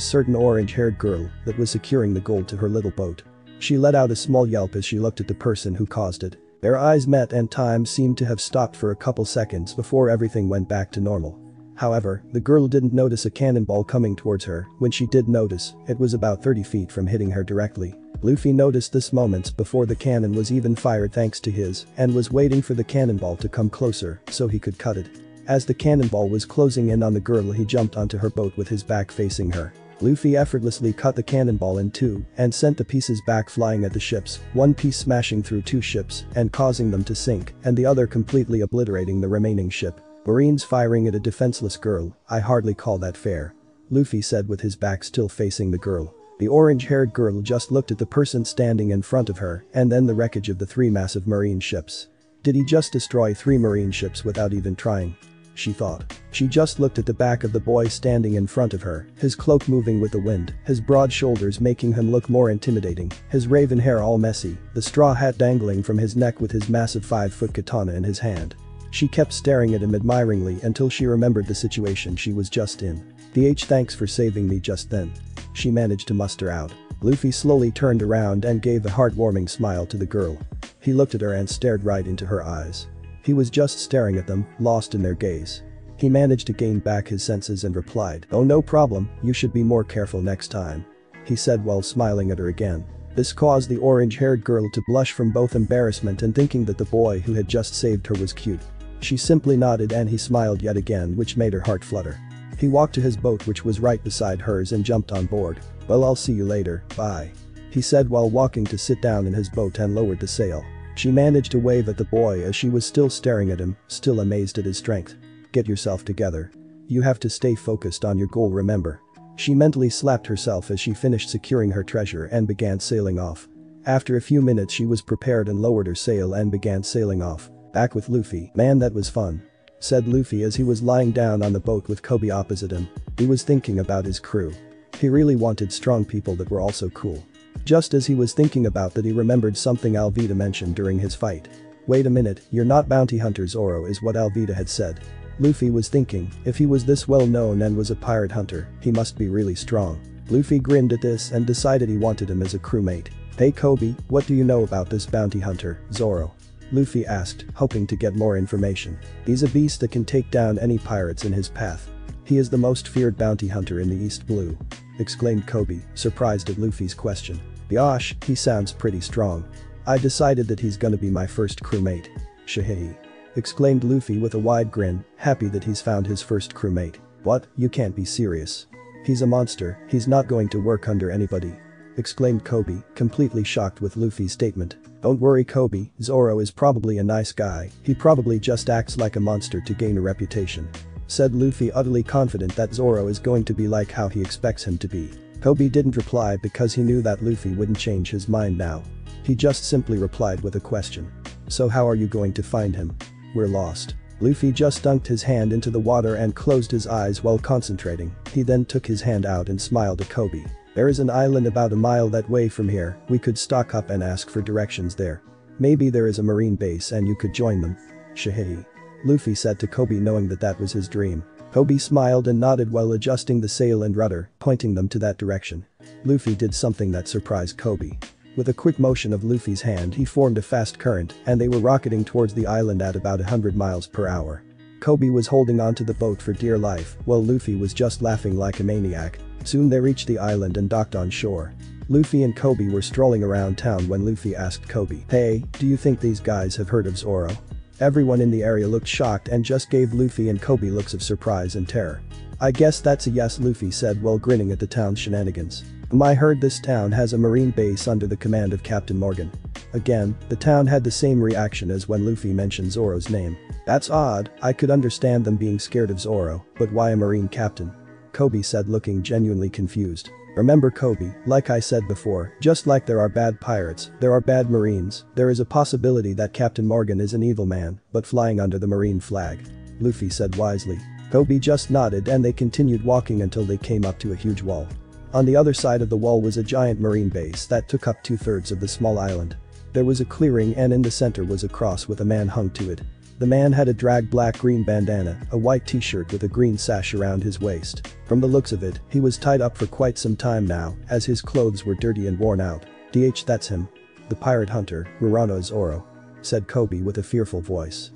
certain orange-haired girl that was securing the gold to her little boat. She let out a small yelp as she looked at the person who caused it. Their eyes met and time seemed to have stopped for a couple seconds before everything went back to normal. However, the girl didn't notice a cannonball coming towards her. When she did notice, it was about 30 feet from hitting her directly. Luffy noticed this moments before the cannon was even fired thanks to his and was waiting for the cannonball to come closer so he could cut it. As the cannonball was closing in on the girl he jumped onto her boat with his back facing her. Luffy effortlessly cut the cannonball in 2 and sent the pieces back flying at the ships, one piece smashing through 2 ships and causing them to sink and the other completely obliterating the remaining ship. "Marines firing at a defenseless girl, I hardly call that fair," Luffy said with his back still facing the girl. The orange-haired girl just looked at the person standing in front of her and then the wreckage of the 3 massive marine ships. Did he just destroy 3 marine ships without even trying? She thought. She just looked at the back of the boy standing in front of her, his cloak moving with the wind, his broad shoulders making him look more intimidating, his raven hair all messy, the straw hat dangling from his neck with his massive 5-foot katana in his hand. She kept staring at him admiringly until she remembered the situation she was just in. Thanks for saving me just then," she managed to muster out. Luffy slowly turned around and gave a heartwarming smile to the girl. He looked at her and stared right into her eyes. He was just staring at them, lost in their gaze. He managed to gain back his senses and replied, "Oh no problem, you should be more careful next time," he said while smiling at her again. This caused the orange-haired girl to blush from both embarrassment and thinking that the boy who had just saved her was cute. She simply nodded and he smiled yet again, which made her heart flutter. He walked to his boat which was right beside hers and jumped on board. "Well, I'll see you later, bye," he said while walking to sit down in his boat and lowered the sail. She managed to wave at the boy as she was still staring at him, still amazed at his strength. "Get yourself together. You have to stay focused on your goal, remember." She mentally slapped herself as she finished securing her treasure and began sailing off. After a few minutes she was prepared and lowered her sail and began sailing off. "Back with Luffy, man, that was fun," said Luffy as he was lying down on the boat with Koby opposite him. He was thinking about his crew. He really wanted strong people that were also cool. Just as he was thinking about that he remembered something Alvida mentioned during his fight. "Wait a minute, you're not bounty hunter Zoro," is what Alvida had said. Luffy was thinking, if he was this well known and was a pirate hunter, he must be really strong. Luffy grinned at this and decided he wanted him as a crewmate. "Hey Koby, what do you know about this bounty hunter, Zoro?" Luffy asked, hoping to get more information. "He's a beast that can take down any pirates in his path. He is the most feared bounty hunter in the East Blue," exclaimed Koby, surprised at Luffy's question. "Gosh, he sounds pretty strong. I decided that he's gonna be my first crewmate." "Shahehe," exclaimed Luffy with a wide grin, happy that he's found his first crewmate. "What, you can't be serious. He's a monster, he's not going to work under anybody." exclaimed Koby, completely shocked with Luffy's statement. Don't worry Koby, Zoro is probably a nice guy, he probably just acts like a monster to gain a reputation. Said Luffy, utterly confident that Zoro is going to be like how he expects him to be. Koby didn't reply because he knew that Luffy wouldn't change his mind now. He just simply replied with a question. So how are you going to find him? We're lost. Luffy just dunked his hand into the water and closed his eyes while concentrating. He then took his hand out and smiled at Koby. There is an island about a mile that way from here, we could stock up and ask for directions there. Maybe there is a marine base and you could join them. Shahihi. Luffy said to Koby, knowing that that was his dream. Koby smiled and nodded while adjusting the sail and rudder, pointing them to that direction. Luffy did something that surprised Koby. With a quick motion of Luffy's hand he formed a fast current and they were rocketing towards the island at about 100 miles per hour. Koby was holding onto the boat for dear life while Luffy was just laughing like a maniac. Soon they reached the island and docked on shore. Luffy and Koby were strolling around town when Luffy asked Koby, "Hey, do you think these guys have heard of Zoro?" Everyone in the area looked shocked and just gave Luffy and Koby looks of surprise and terror. "I guess that's a yes," Luffy said while grinning at the town's shenanigans. "I heard this town has a marine base under the command of Captain Morgan." Again, the town had the same reaction as when Luffy mentioned Zoro's name. "That's odd, I could understand them being scared of Zoro, but why a marine captain?" Koby said, looking genuinely confused. "Remember Koby, like I said before, just like there are bad pirates, there are bad marines, there is a possibility that Captain Morgan is an evil man, but flying under the marine flag," Luffy said wisely. Koby just nodded and they continued walking until they came up to a huge wall. On the other side of the wall was a giant marine base that took up 2/3 of the small island. There was a clearing and in the center was a cross with a man hung to it. The man had a drag black-green bandana, a white t-shirt with a green sash around his waist. From the looks of it, he was tied up for quite some time now, as his clothes were dirty and worn out. That's him. The pirate hunter, Rurano Zoro," said Koby with a fearful voice.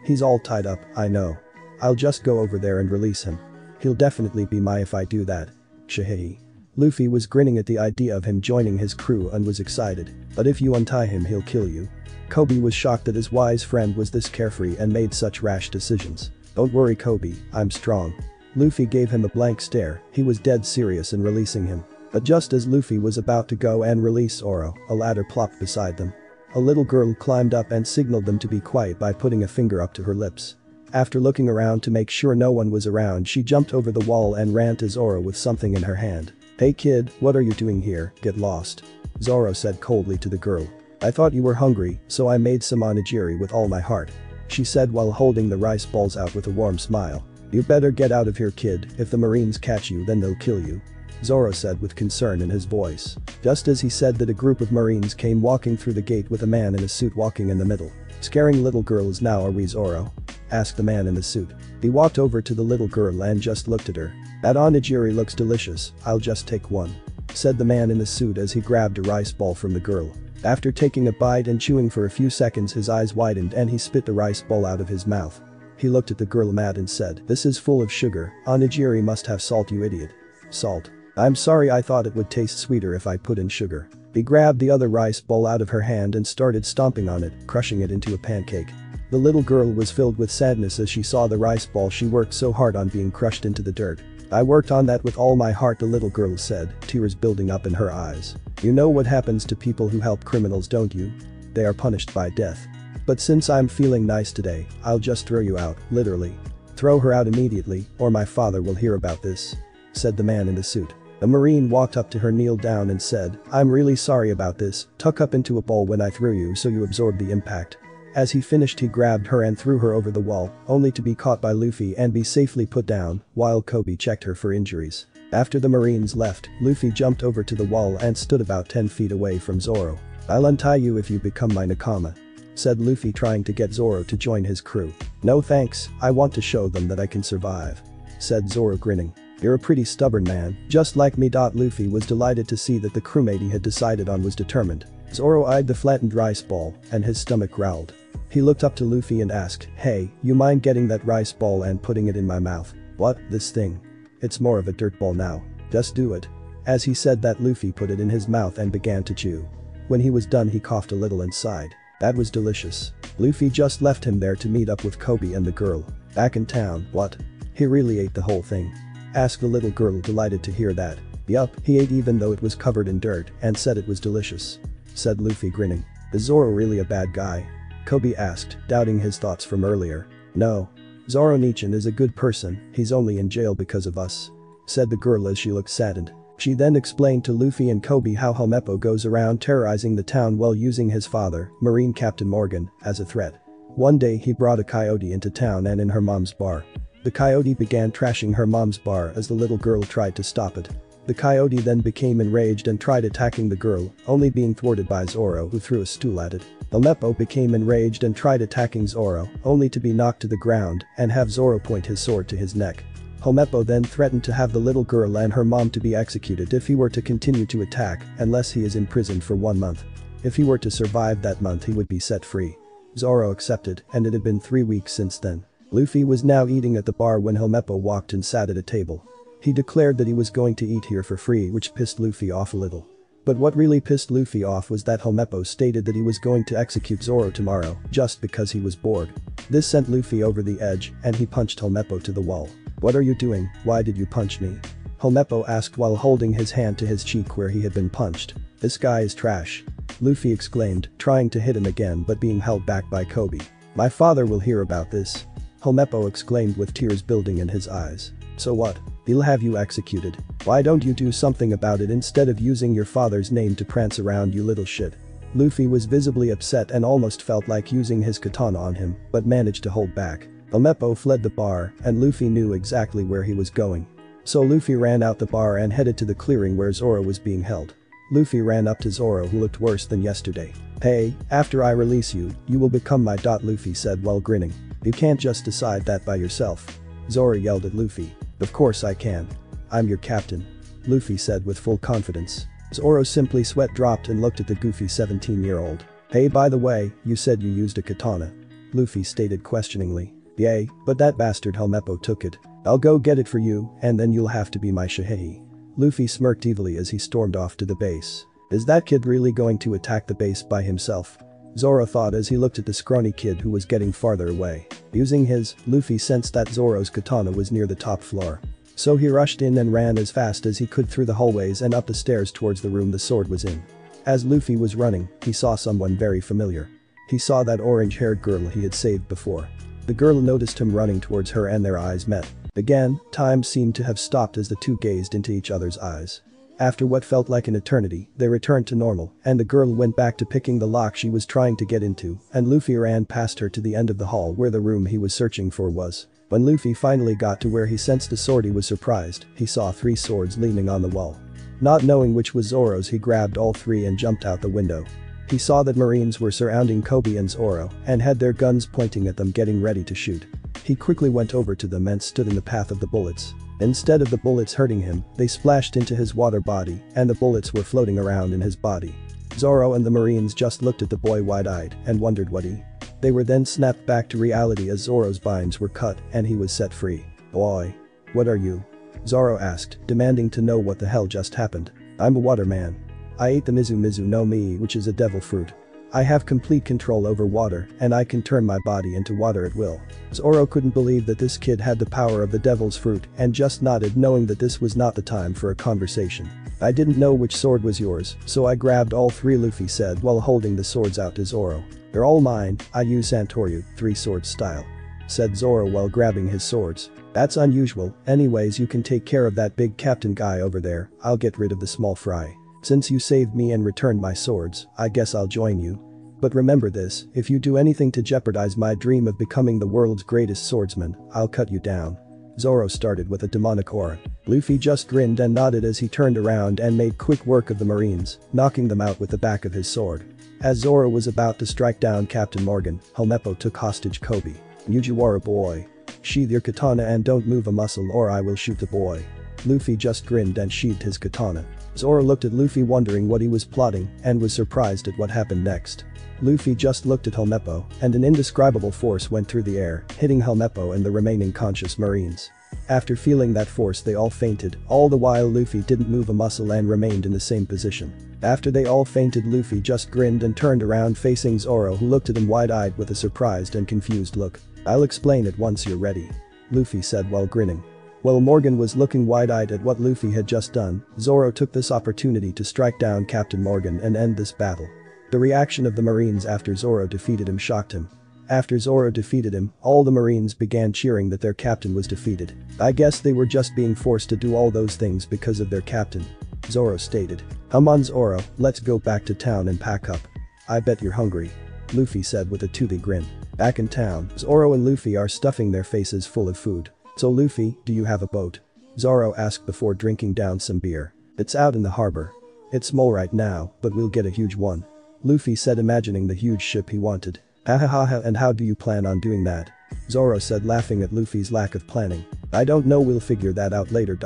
He's all tied up, I know. I'll just go over there and release him. He'll definitely be my if I do that. Shahihi. Luffy was grinning at the idea of him joining his crew and was excited. "But if you untie him he'll kill you." Koby was shocked that his wise friend was this carefree and made such rash decisions. "Don't worry Koby, I'm strong." Luffy gave him a blank stare, he was dead serious in releasing him. But just as Luffy was about to go and release Zoro, a ladder plopped beside them. A little girl climbed up and signaled them to be quiet by putting a finger up to her lips. After looking around to make sure no one was around, she jumped over the wall and ran to Zoro with something in her hand. "Hey kid, what are you doing here, get lost," Zoro said coldly to the girl. "I thought you were hungry, so I made some onigiri with all my heart," she said while holding the rice balls out with a warm smile. "You better get out of here kid, if the marines catch you then they'll kill you," Zoro said with concern in his voice. Just as he said that, a group of marines came walking through the gate with a man in a suit walking in the middle. "Scaring little girls now are we Zoro?" asked the man in the suit. He walked over to the little girl and just looked at her. "That onigiri looks delicious, I'll just take one," said the man in the suit as he grabbed a rice ball from the girl. After taking a bite and chewing for a few seconds his eyes widened and he spit the rice ball out of his mouth. He looked at the girl mad and said, "This is full of sugar, onigiri must have salt you idiot." "Salt? I'm sorry, I thought it would taste sweeter if I put in sugar." He grabbed the other rice ball out of her hand and started stomping on it, crushing it into a pancake. The little girl was filled with sadness as she saw the rice ball she worked so hard on being crushed into the dirt. "I worked on that with all my heart," the little girl said, tears building up in her eyes. "You know what happens to people who help criminals, don't you? They are punished by death. But since I'm feeling nice today, I'll just throw you out, literally. Throw her out immediately, or my father will hear about this," said the man in the suit. A marine walked up to her, kneeled down and said, "I'm really sorry about this, tuck up into a ball when I threw you so you absorb the impact." As he finished he grabbed her and threw her over the wall, only to be caught by Luffy and be safely put down, while Koby checked her for injuries. After the marines left, Luffy jumped over to the wall and stood about 10 feet away from Zoro. "I'll untie you if you become my nakama," said Luffy, trying to get Zoro to join his crew. "No thanks, I want to show them that I can survive," said Zoro, grinning. "You're a pretty stubborn man, just like me." Luffy was delighted to see that the crewmate he had decided on was determined. Zoro eyed the flattened rice ball, and his stomach growled. He looked up to Luffy and asked, "Hey, you mind getting that rice ball and putting it in my mouth?" "What, this thing? It's more of a dirt ball now. Just do it." As he said that, Luffy put it in his mouth and began to chew. When he was done he coughed a little and sighed. That was delicious. Luffy just left him there to meet up with Koby and the girl. Back in town, what? He really ate the whole thing? Asked the little girl, delighted to hear that. Yup, he ate even though it was covered in dirt and said it was delicious. Said Luffy grinning. Is Zoro really a bad guy? Koby asked, doubting his thoughts from earlier. No. Zoro Nichan is a good person, he's only in jail because of us. Said the girl as she looked saddened. She then explained to Luffy and Koby how Helmeppo goes around terrorizing the town while using his father, Marine Captain Morgan, as a threat. One day he brought a coyote into town and in her mom's bar. The coyote began trashing her mom's bar as the little girl tried to stop it. The coyote then became enraged and tried attacking the girl, only being thwarted by Zoro who threw a stool at it. Helmeppo became enraged and tried attacking Zoro, only to be knocked to the ground and have Zoro point his sword to his neck. Helmeppo then threatened to have the little girl and her mom to be executed if he were to continue to attack unless he is imprisoned for 1 month. If he were to survive that month he would be set free. Zoro accepted and it had been 3 weeks since then. Luffy was now eating at the bar when Helmeppo walked and sat at a table. He declared that he was going to eat here for free, which pissed Luffy off a little. But what really pissed Luffy off was that Helmeppo stated that he was going to execute Zoro tomorrow just because he was bored. This sent Luffy over the edge and he punched Helmeppo to the wall. What are you doing? Why did you punch me? Helmeppo asked while holding his hand to his cheek where he had been punched. This guy is trash. Luffy exclaimed, trying to hit him again but being held back by Koby. My father will hear about this. Helmeppo exclaimed with tears building in his eyes. So what? He'll have you executed. Why don't you do something about it instead of using your father's name to prance around, you little shit? Luffy was visibly upset and almost felt like using his katana on him, but managed to hold back. Helmeppo fled the bar and Luffy knew exactly where he was going. So Luffy ran out the bar and headed to the clearing where Zoro was being held. Luffy ran up to Zoro who looked worse than yesterday. Hey, after I release you, you will become my. Luffy said while grinning. You can't just decide that by yourself. Zoro yelled at Luffy. Of course I can. I'm your captain. Luffy said with full confidence. Zoro simply sweat dropped and looked at the goofy 17-year-old. Hey, by the way, you said you used a katana. Luffy stated questioningly. Yay, but that bastard Helmeppo took it. I'll go get it for you and then you'll have to be my Shihei. Luffy smirked evilly as he stormed off to the base. Is that kid really going to attack the base by himself? Zoro thought as he looked at the scrawny kid who was getting farther away. Using his, Luffy sensed that Zoro's katana was near the top floor. So he rushed in and ran as fast as he could through the hallways and up the stairs towards the room the sword was in. As Luffy was running, he saw someone very familiar. He saw that orange-haired girl he had saved before. The girl noticed him running towards her and their eyes met. Again, time seemed to have stopped as the two gazed into each other's eyes. After what felt like an eternity, they returned to normal and the girl went back to picking the lock she was trying to get into and Luffy ran past her to the end of the hall where the room he was searching for was. When Luffy finally got to where he sensed a sword he was surprised, he saw 3 swords leaning on the wall. Not knowing which was Zoro's he grabbed all 3 and jumped out the window. He saw that Marines were surrounding Koby and Zoro and had their guns pointing at them getting ready to shoot. He quickly went over to them and stood in the path of the bullets. Instead of the bullets hurting him, they splashed into his water body and the bullets were floating around in his body. Zoro and the Marines just looked at the boy wide-eyed and wondered what he. They were then snapped back to reality as Zoro's binds were cut and he was set free. Boy. What are you? Zoro asked, demanding to know what the hell just happened. I'm a waterman. I ate the Mizu Mizu no Mi, which is a devil fruit. I have complete control over water and I can turn my body into water at will. Zoro couldn't believe that this kid had the power of the devil's fruit and just nodded knowing that this was not the time for a conversation. I didn't know which sword was yours, so I grabbed all 3, Luffy said while holding the swords out to Zoro. They're all mine, I use Santoryu, 3 swords style. Said Zoro while grabbing his swords. That's unusual, anyways you can take care of that big captain guy over there, I'll get rid of the small fry. Since you saved me and returned my swords, I guess I'll join you. But remember this, if you do anything to jeopardize my dream of becoming the world's greatest swordsman, I'll cut you down. Zoro started with a demonic aura. Luffy just grinned and nodded as he turned around and made quick work of the Marines, knocking them out with the back of his sword. As Zoro was about to strike down Captain Morgan, Helmeppo took hostage Koby. Mujiwara boy. Sheath your katana and don't move a muscle or I will shoot the boy. Luffy just grinned and sheathed his katana. Zoro looked at Luffy wondering what he was plotting and was surprised at what happened next. Luffy just looked at Helmeppo and an indescribable force went through the air, hitting Helmeppo and the remaining conscious Marines. After feeling that force they all fainted, all the while Luffy didn't move a muscle and remained in the same position. After they all fainted Luffy just grinned and turned around facing Zoro who looked at him wide-eyed with a surprised and confused look. I'll explain it once you're ready. Luffy said while grinning. While Morgan was looking wide-eyed at what Luffy had just done, Zoro took this opportunity to strike down Captain Morgan and end this battle. The reaction of the Marines after Zoro defeated him shocked him. After Zoro defeated him, all the Marines began cheering that their captain was defeated. I guess they were just being forced to do all those things because of their captain. Zoro stated. Come on Zoro, let's go back to town and pack up. I bet you're hungry. Luffy said with a toothy grin. Back in town, Zoro and Luffy are stuffing their faces full of food. So Luffy, do you have a boat? Zoro asked before drinking down some beer. It's out in the harbor. It's small right now, but we'll get a huge one. Luffy said imagining the huge ship he wanted. Hahaha, and how do you plan on doing that? Zoro said laughing at Luffy's lack of planning. I don't know, we'll figure that out later.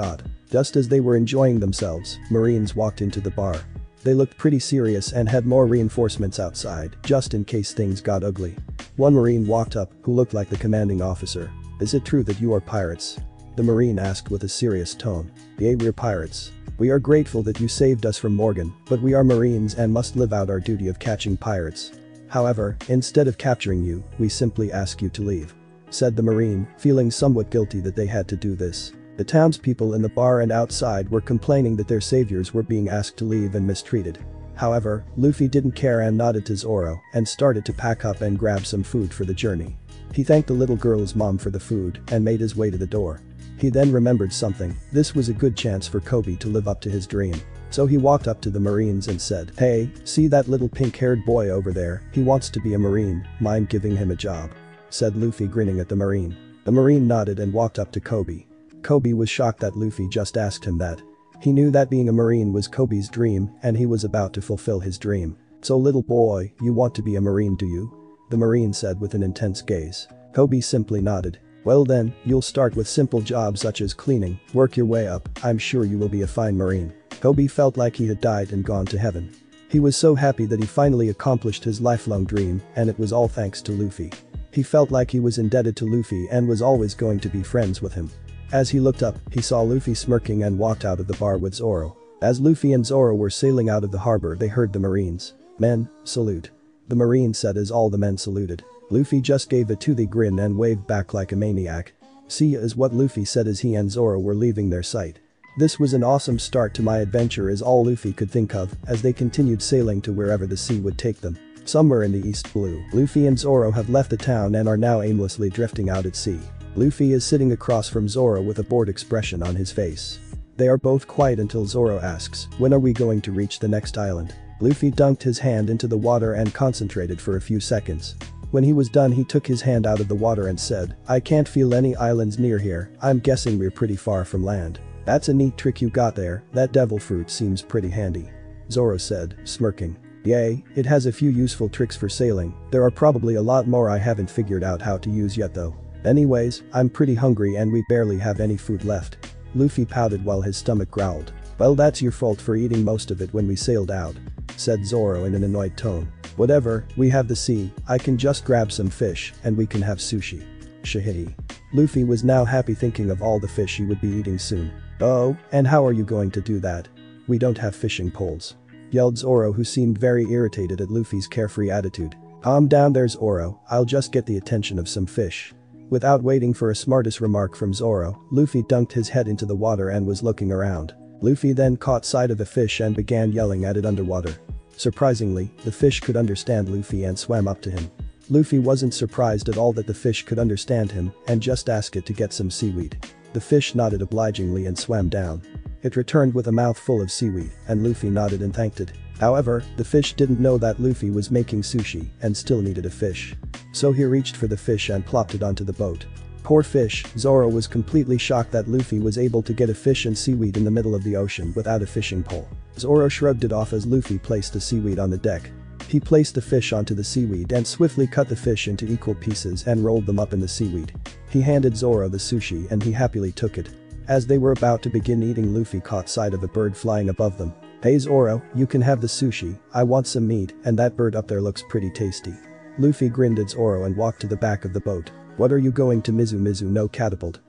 Just as they were enjoying themselves, Marines walked into the bar. They looked pretty serious and had more reinforcements outside, just in case things got ugly. One Marine walked up, who looked like the commanding officer. Is it true that you are pirates? The Marine asked with a serious tone. Yeah, we're pirates. We are grateful that you saved us from Morgan, but we are Marines and must live out our duty of catching pirates. However, instead of capturing you, we simply ask you to leave. Said the Marine, feeling somewhat guilty that they had to do this. The townspeople in the bar and outside were complaining that their saviors were being asked to leave and mistreated. However, Luffy didn't care and nodded to Zoro and started to pack up and grab some food for the journey. He thanked the little girl's mom for the food and made his way to the door. He then remembered something. This was a good chance for Koby to live up to his dream. So he walked up to the Marines and said, "Hey, see that little pink-haired boy over there? He wants to be a Marine, mind giving him a job?" Said Luffy grinning at the Marine. The Marine nodded and walked up to Koby. Koby was shocked that Luffy just asked him that. He knew that being a Marine was Koby's dream and he was about to fulfill his dream. "So little boy, you want to be a Marine, do you?" The Marine said with an intense gaze. Koby simply nodded. "Well then, you'll start with simple jobs such as cleaning, work your way up, I'm sure you will be a fine Marine." Koby felt like he had died and gone to heaven. He was so happy that he finally accomplished his lifelong dream and it was all thanks to Luffy. He felt like he was indebted to Luffy and was always going to be friends with him. As he looked up, he saw Luffy smirking and walked out of the bar with Zoro. As Luffy and Zoro were sailing out of the harbor, they heard the Marines. "Men, salute." The Marine said as all the men saluted. Luffy just gave a toothy grin and waved back like a maniac. "See ya," is what Luffy said as he and Zoro were leaving their sight. "This was an awesome start to my adventure," is all Luffy could think of as they continued sailing to wherever the sea would take them. Somewhere in the East Blue, Luffy and Zoro have left the town and are now aimlessly drifting out at sea. Luffy is sitting across from Zoro with a bored expression on his face. They are both quiet until Zoro asks, "When are we going to reach the next island?" Luffy dunked his hand into the water and concentrated for a few seconds. When he was done, he took his hand out of the water and said, "I can't feel any islands near here, I'm guessing we're pretty far from land." "That's a neat trick you got there, that devil fruit seems pretty handy," Zoro said, smirking. "Yay, it has a few useful tricks for sailing, there are probably a lot more I haven't figured out how to use yet though. Anyways, I'm pretty hungry and we barely have any food left." Luffy pouted while his stomach growled. "Well, that's your fault for eating most of it when we sailed out," said Zoro in an annoyed tone. "Whatever, we have the sea, I can just grab some fish and we can have sushi." Shahihi. Luffy was now happy thinking of all the fish he would be eating soon. "Oh, and how are you going to do that? We don't have fishing poles," yelled Zoro, who seemed very irritated at Luffy's carefree attitude. "Calm down there, Zoro, I'll just get the attention of some fish." Without waiting for a smartest remark from Zoro, Luffy dunked his head into the water and was looking around. Luffy then caught sight of a fish and began yelling at it underwater. Surprisingly, the fish could understand Luffy and swam up to him. Luffy wasn't surprised at all that the fish could understand him and just asked it to get some seaweed. The fish nodded obligingly and swam down. It returned with a mouthful of seaweed and Luffy nodded and thanked it. However, the fish didn't know that Luffy was making sushi and still needed a fish. So he reached for the fish and plopped it onto the boat. Poor fish, Zoro was completely shocked that Luffy was able to get a fish and seaweed in the middle of the ocean without a fishing pole. Zoro shrugged it off as Luffy placed the seaweed on the deck. He placed the fish onto the seaweed and swiftly cut the fish into equal pieces and rolled them up in the seaweed. He handed Zoro the sushi and he happily took it. As they were about to begin eating, Luffy caught sight of a bird flying above them. "Hey Zoro, you can have the sushi, I want some meat and that bird up there looks pretty tasty." Luffy grinned at Zoro and walked to the back of the boat. "What are you going to Mizu Mizu no catapult?"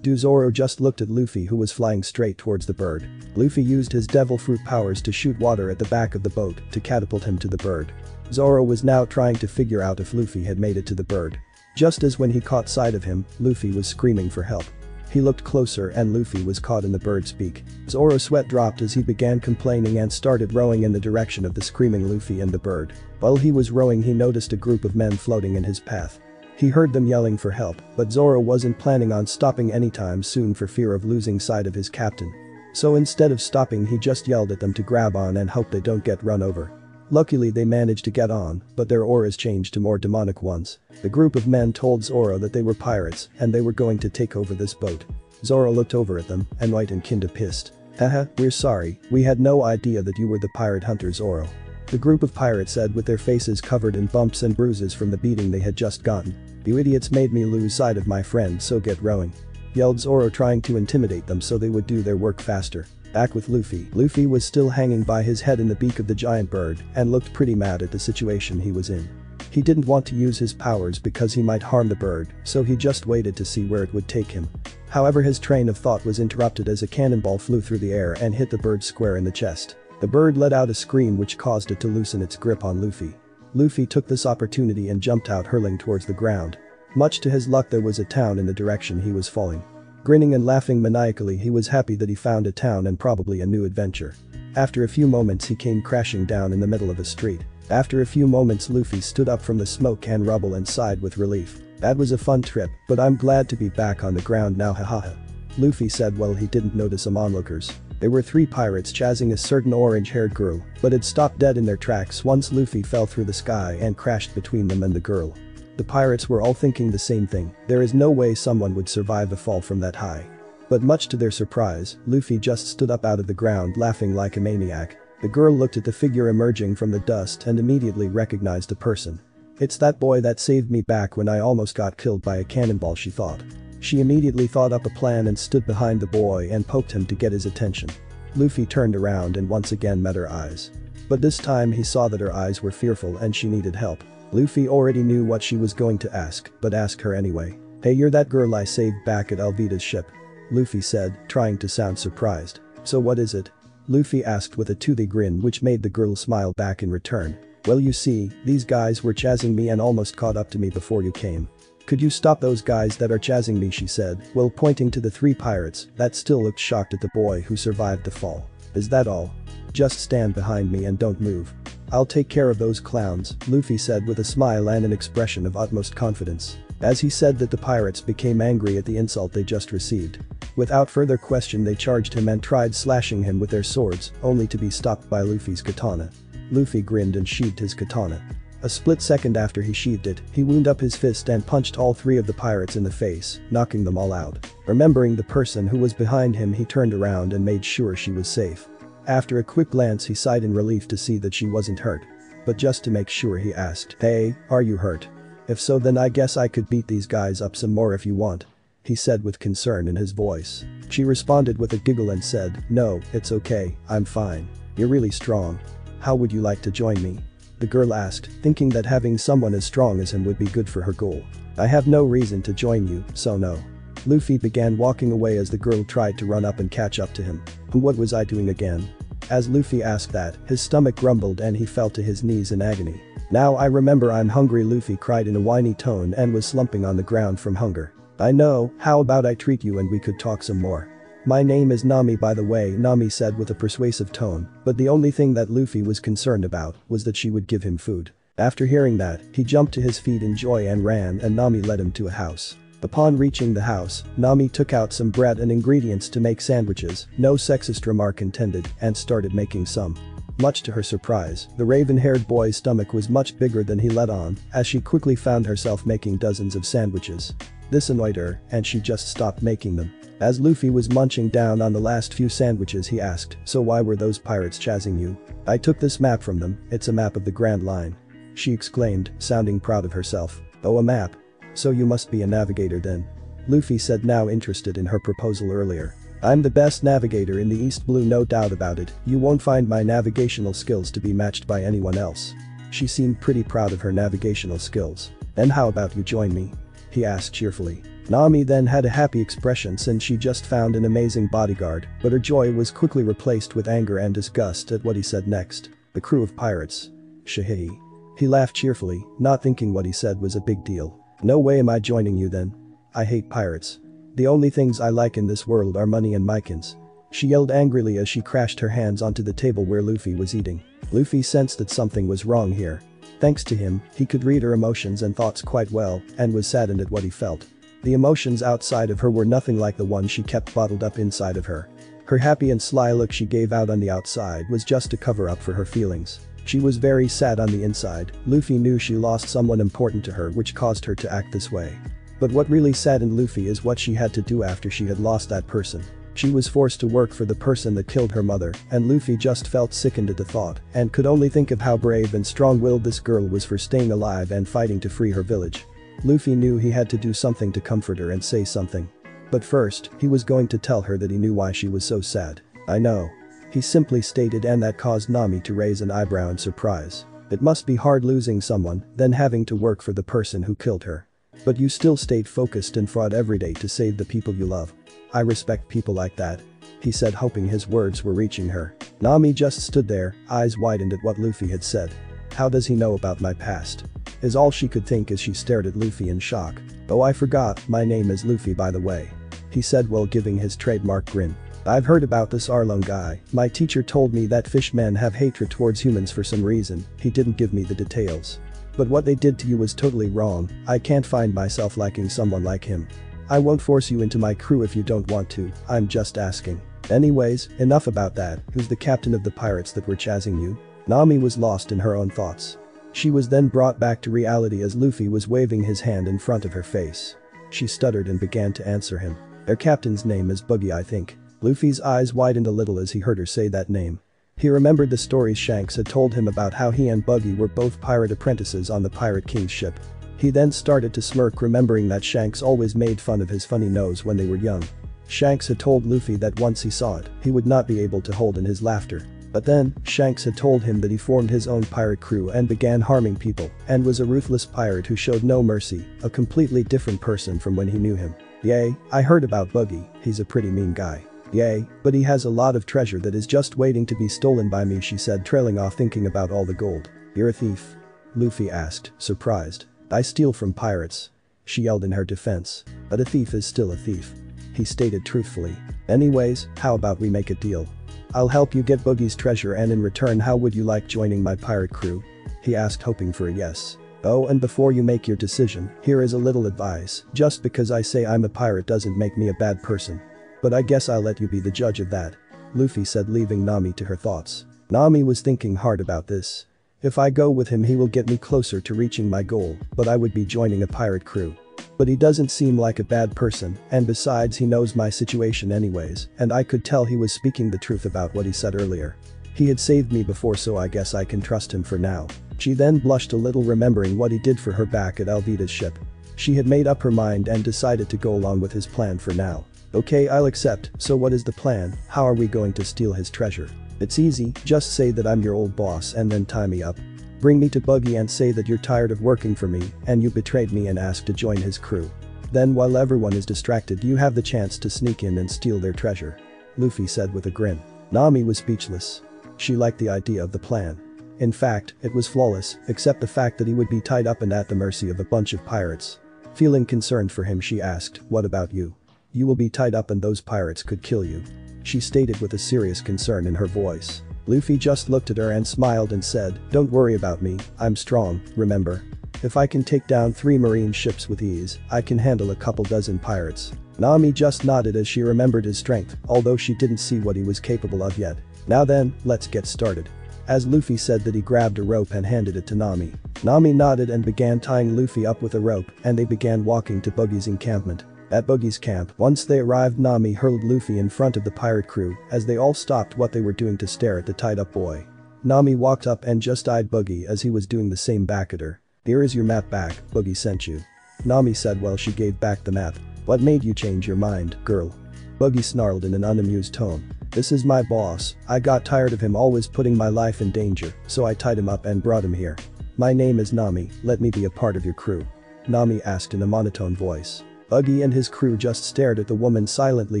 Zoro just looked at Luffy, who was flying straight towards the bird. Luffy used his devil fruit powers to shoot water at the back of the boat to catapult him to the bird. Zoro was now trying to figure out if Luffy had made it to the bird. Just as when he caught sight of him, Luffy was screaming for help. He looked closer and Luffy was caught in the bird's beak. Zoro's sweat dropped as he began complaining and started rowing in the direction of the screaming Luffy and the bird. While he was rowing he noticed a group of men floating in his path. He heard them yelling for help, but Zoro wasn't planning on stopping anytime soon for fear of losing sight of his captain. So instead of stopping he just yelled at them to grab on and hope they don't get run over. Luckily they managed to get on, but their auras changed to more demonic ones. The group of men told Zoro that they were pirates and they were going to take over this boat. Zoro looked over at them and White and kinda pissed. Haha, we're sorry, we had no idea that you were the pirate hunter Zoro. The group of pirates said with their faces covered in bumps and bruises from the beating they had just gotten. You idiots made me lose sight of my friend, so get rowing. Yelled Zoro, trying to intimidate them so they would do their work faster. Back with Luffy. Luffy was still hanging by his head in the beak of the giant bird and looked pretty mad at the situation he was in. He didn't want to use his powers because he might harm the bird, so he just waited to see where it would take him. However, his train of thought was interrupted as a cannonball flew through the air and hit the bird square in the chest. The bird let out a scream which caused it to loosen its grip on Luffy. Luffy took this opportunity and jumped out, hurling towards the ground. Much to his luck, there was a town in the direction he was falling. Grinning and laughing maniacally, he was happy that he found a town and probably a new adventure. After a few moments he came crashing down in the middle of a street. After a few moments Luffy stood up from the smoke and rubble and sighed with relief. That was a fun trip, but I'm glad to be back on the ground now, hahaha. Luffy said while he didn't notice some onlookers. There were 3 pirates chasing a certain orange-haired girl, but had stopped dead in their tracks once Luffy fell through the sky and crashed between them and the girl. The pirates were all thinking the same thing, there is no way someone would survive a fall from that high. But much to their surprise, Luffy just stood up out of the ground laughing like a maniac. The girl looked at the figure emerging from the dust and immediately recognized the person. It's that boy that saved me back when I almost got killed by a cannonball, she thought. She immediately thought up a plan and stood behind the boy and poked him to get his attention. Luffy turned around and once again met her eyes. But this time he saw that her eyes were fearful and she needed help. Luffy already knew what she was going to ask, but asked her anyway. Hey, you're that girl I saved back at Alvida's ship. Luffy said, trying to sound surprised. So what is it? Luffy asked with a toothy grin which made the girl smile back in return. Well, you see, these guys were chasing me and almost caught up to me before you came. Could you stop those guys that are chasing me, she said, while pointing to the 3 pirates that still looked shocked at the boy who survived the fall. Is that all? Just stand behind me and don't move. I'll take care of those clowns, Luffy said with a smile and an expression of utmost confidence. As he said that, the pirates became angry at the insult they just received. Without further question they charged him and tried slashing him with their swords, only to be stopped by Luffy's katana. Luffy grinned and sheathed his katana. A split second after he sheathed it, he wound up his fist and punched all 3 of the pirates in the face, knocking them all out. Remembering the person who was behind him, he turned around and made sure she was safe. After a quick glance he sighed in relief to see that she wasn't hurt. But just to make sure he asked, "Hey, are you hurt? If so, then I guess I could beat these guys up some more if you want," he said with concern in his voice. She responded with a giggle and said, "No, it's okay, I'm fine. You're really strong. How would you like to join me?" The girl asked, thinking that having someone as strong as him would be good for her goal. "I have no reason to join you, so no." Luffy began walking away as the girl tried to run up and catch up to him. What was I doing again? As Luffy asked that, his stomach grumbled and he fell to his knees in agony. "Now I remember, I'm hungry," Luffy cried in a whiny tone and was slumping on the ground from hunger. "I know, how about I treat you and we could talk some more?" "My name is Nami, by the way," Nami said with a persuasive tone, but the only thing that Luffy was concerned about was that she would give him food. After hearing that, he jumped to his feet in joy and ran, and Nami led him to a house. Upon reaching the house, Nami took out some bread and ingredients to make sandwiches, no sexist remark intended, and started making some. Much to her surprise, the raven-haired boy's stomach was much bigger than he let on, as she quickly found herself making dozens of sandwiches. This annoyed her, and she just stopped making them. As Luffy was munching down on the last few sandwiches, he asked, "So why were those pirates chasing you?" "I took this map from them, it's a map of the Grand Line," she exclaimed, sounding proud of herself. "Oh, a map? So you must be a navigator then," Luffy said, now interested in her proposal earlier. "I'm the best navigator in the East Blue, no doubt about it. You won't find my navigational skills to be matched by anyone else." She seemed pretty proud of her navigational skills. "Then how about you join me?" he asked cheerfully. Nami then had a happy expression since she just found an amazing bodyguard, but her joy was quickly replaced with anger and disgust at what he said next. "The crew of pirates. Shahihi." He laughed cheerfully, not thinking what he said was a big deal. "No way am I joining you then. I hate pirates." The only things I like in this world are money and mycons. She yelled angrily as she crashed her hands onto the table where Luffy was eating. Luffy sensed that something was wrong here. Thanks to him, he could read her emotions and thoughts quite well and was saddened at what he felt. The emotions outside of her were nothing like the ones she kept bottled up inside of her. Her happy and sly look she gave out on the outside was just a cover-up for her feelings. She was very sad on the inside. Luffy knew she lost someone important to her which caused her to act this way. But what really saddened Luffy is what she had to do after she had lost that person. She was forced to work for the person that killed her mother, and Luffy just felt sickened at the thought and could only think of how brave and strong-willed this girl was for staying alive and fighting to free her village. Luffy knew he had to do something to comfort her and say something. But first, he was going to tell her that he knew why she was so sad. "I know," he simply stated, and that caused Nami to raise an eyebrow in surprise. It must be hard losing someone, then having to work for the person who killed her. But you still stayed focused and fought every day to save the people you love. "I respect people like that," he said, hoping his words were reaching her. Nami just stood there, eyes widened at what Luffy had said. How does he know about my past? Is all she could think as she stared at Luffy in shock. "Oh, I forgot, my name is Luffy by the way," he said while giving his trademark grin. "I've heard about this Arlong guy. My teacher told me that fishmen have hatred towards humans for some reason. He didn't give me the details. But what they did to you was totally wrong. I can't find myself liking someone like him. I won't force you into my crew if you don't want to, I'm just asking. Anyways, enough about that. Who's the captain of the pirates that were chasing you?" Nami was lost in her own thoughts. She was then brought back to reality as Luffy was waving his hand in front of her face. She stuttered and began to answer him. "Their captain's name is Buggy, I think." Luffy's eyes widened a little as he heard her say that name. He remembered the stories Shanks had told him about how he and Buggy were both pirate apprentices on the Pirate King's ship. He then started to smirk, remembering that Shanks always made fun of his funny nose when they were young. Shanks had told Luffy that once he saw it, he would not be able to hold in his laughter. But then, Shanks had told him that he formed his own pirate crew and began harming people and was a ruthless pirate who showed no mercy, a completely different person from when he knew him. "Yay, I heard about Buggy, he's a pretty mean guy. Yay, but he has a lot of treasure that is just waiting to be stolen by me," she said, trailing off thinking about all the gold. "You're a thief?" Luffy asked, surprised. "I steal from pirates," she yelled in her defense. "But a thief is still a thief," he stated truthfully. "Anyways, how about we make a deal? I'll help you get Buggy's treasure, and in return how would you like joining my pirate crew?" he asked, hoping for a yes. "Oh, and before you make your decision, here is a little advice. Just because I say I'm a pirate doesn't make me a bad person. But I guess I'll let you be the judge of that," Luffy said, leaving Nami to her thoughts. Nami was thinking hard about this. "If I go with him he will get me closer to reaching my goal, but I would be joining a pirate crew. But he doesn't seem like a bad person, and besides he knows my situation anyways, and I could tell he was speaking the truth about what he said earlier. He had saved me before, so I guess I can trust him for now." She then blushed a little, remembering what he did for her back at Alvida's ship. She had made up her mind and decided to go along with his plan for now. "Okay, I'll accept. So what is the plan? How are we going to steal his treasure?" "It's easy, just say that I'm your old boss and then tie me up. Bring me to Buggy and say that you're tired of working for me and you betrayed me and ask to join his crew. Then while everyone is distracted you have the chance to sneak in and steal their treasure," Luffy said with a grin. Nami was speechless. She liked the idea of the plan. In fact, it was flawless, except the fact that he would be tied up and at the mercy of a bunch of pirates. Feeling concerned for him, she asked, "What about you? You will be tied up and those pirates could kill you," she stated with a serious concern in her voice. Luffy just looked at her and smiled and said, "Don't worry about me, I'm strong, remember? If I can take down 3 marine ships with ease, I can handle a couple dozen pirates." Nami just nodded as she remembered his strength, although she didn't see what he was capable of yet. "Now then, let's get started." As Luffy said that, he grabbed a rope and handed it to Nami. Nami nodded and began tying Luffy up with a rope, and they began walking to Buggy's encampment. At Buggy's camp, once they arrived, Nami hurled Luffy in front of the pirate crew as they all stopped what they were doing to stare at the tied-up boy. Nami walked up and just eyed Buggy as he was doing the same back at her. "Here is your map back, Buggy sent you," Nami said while she gave back the map. "What made you change your mind, girl?" Buggy snarled in an unamused tone. "This is my boss, I got tired of him always putting my life in danger, so I tied him up and brought him here. My name is Nami, let me be a part of your crew," Nami asked in a monotone voice. Buggy and his crew just stared at the woman silently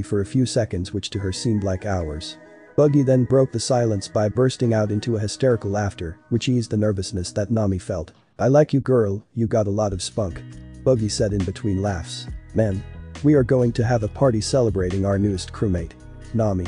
for a few seconds, which to her seemed like hours. Buggy then broke the silence by bursting out into a hysterical laughter, which eased the nervousness that Nami felt. "I like you, girl, you got a lot of spunk," Buggy said in between laughs. "Man, We are going to have a party celebrating our newest crewmate. Nami.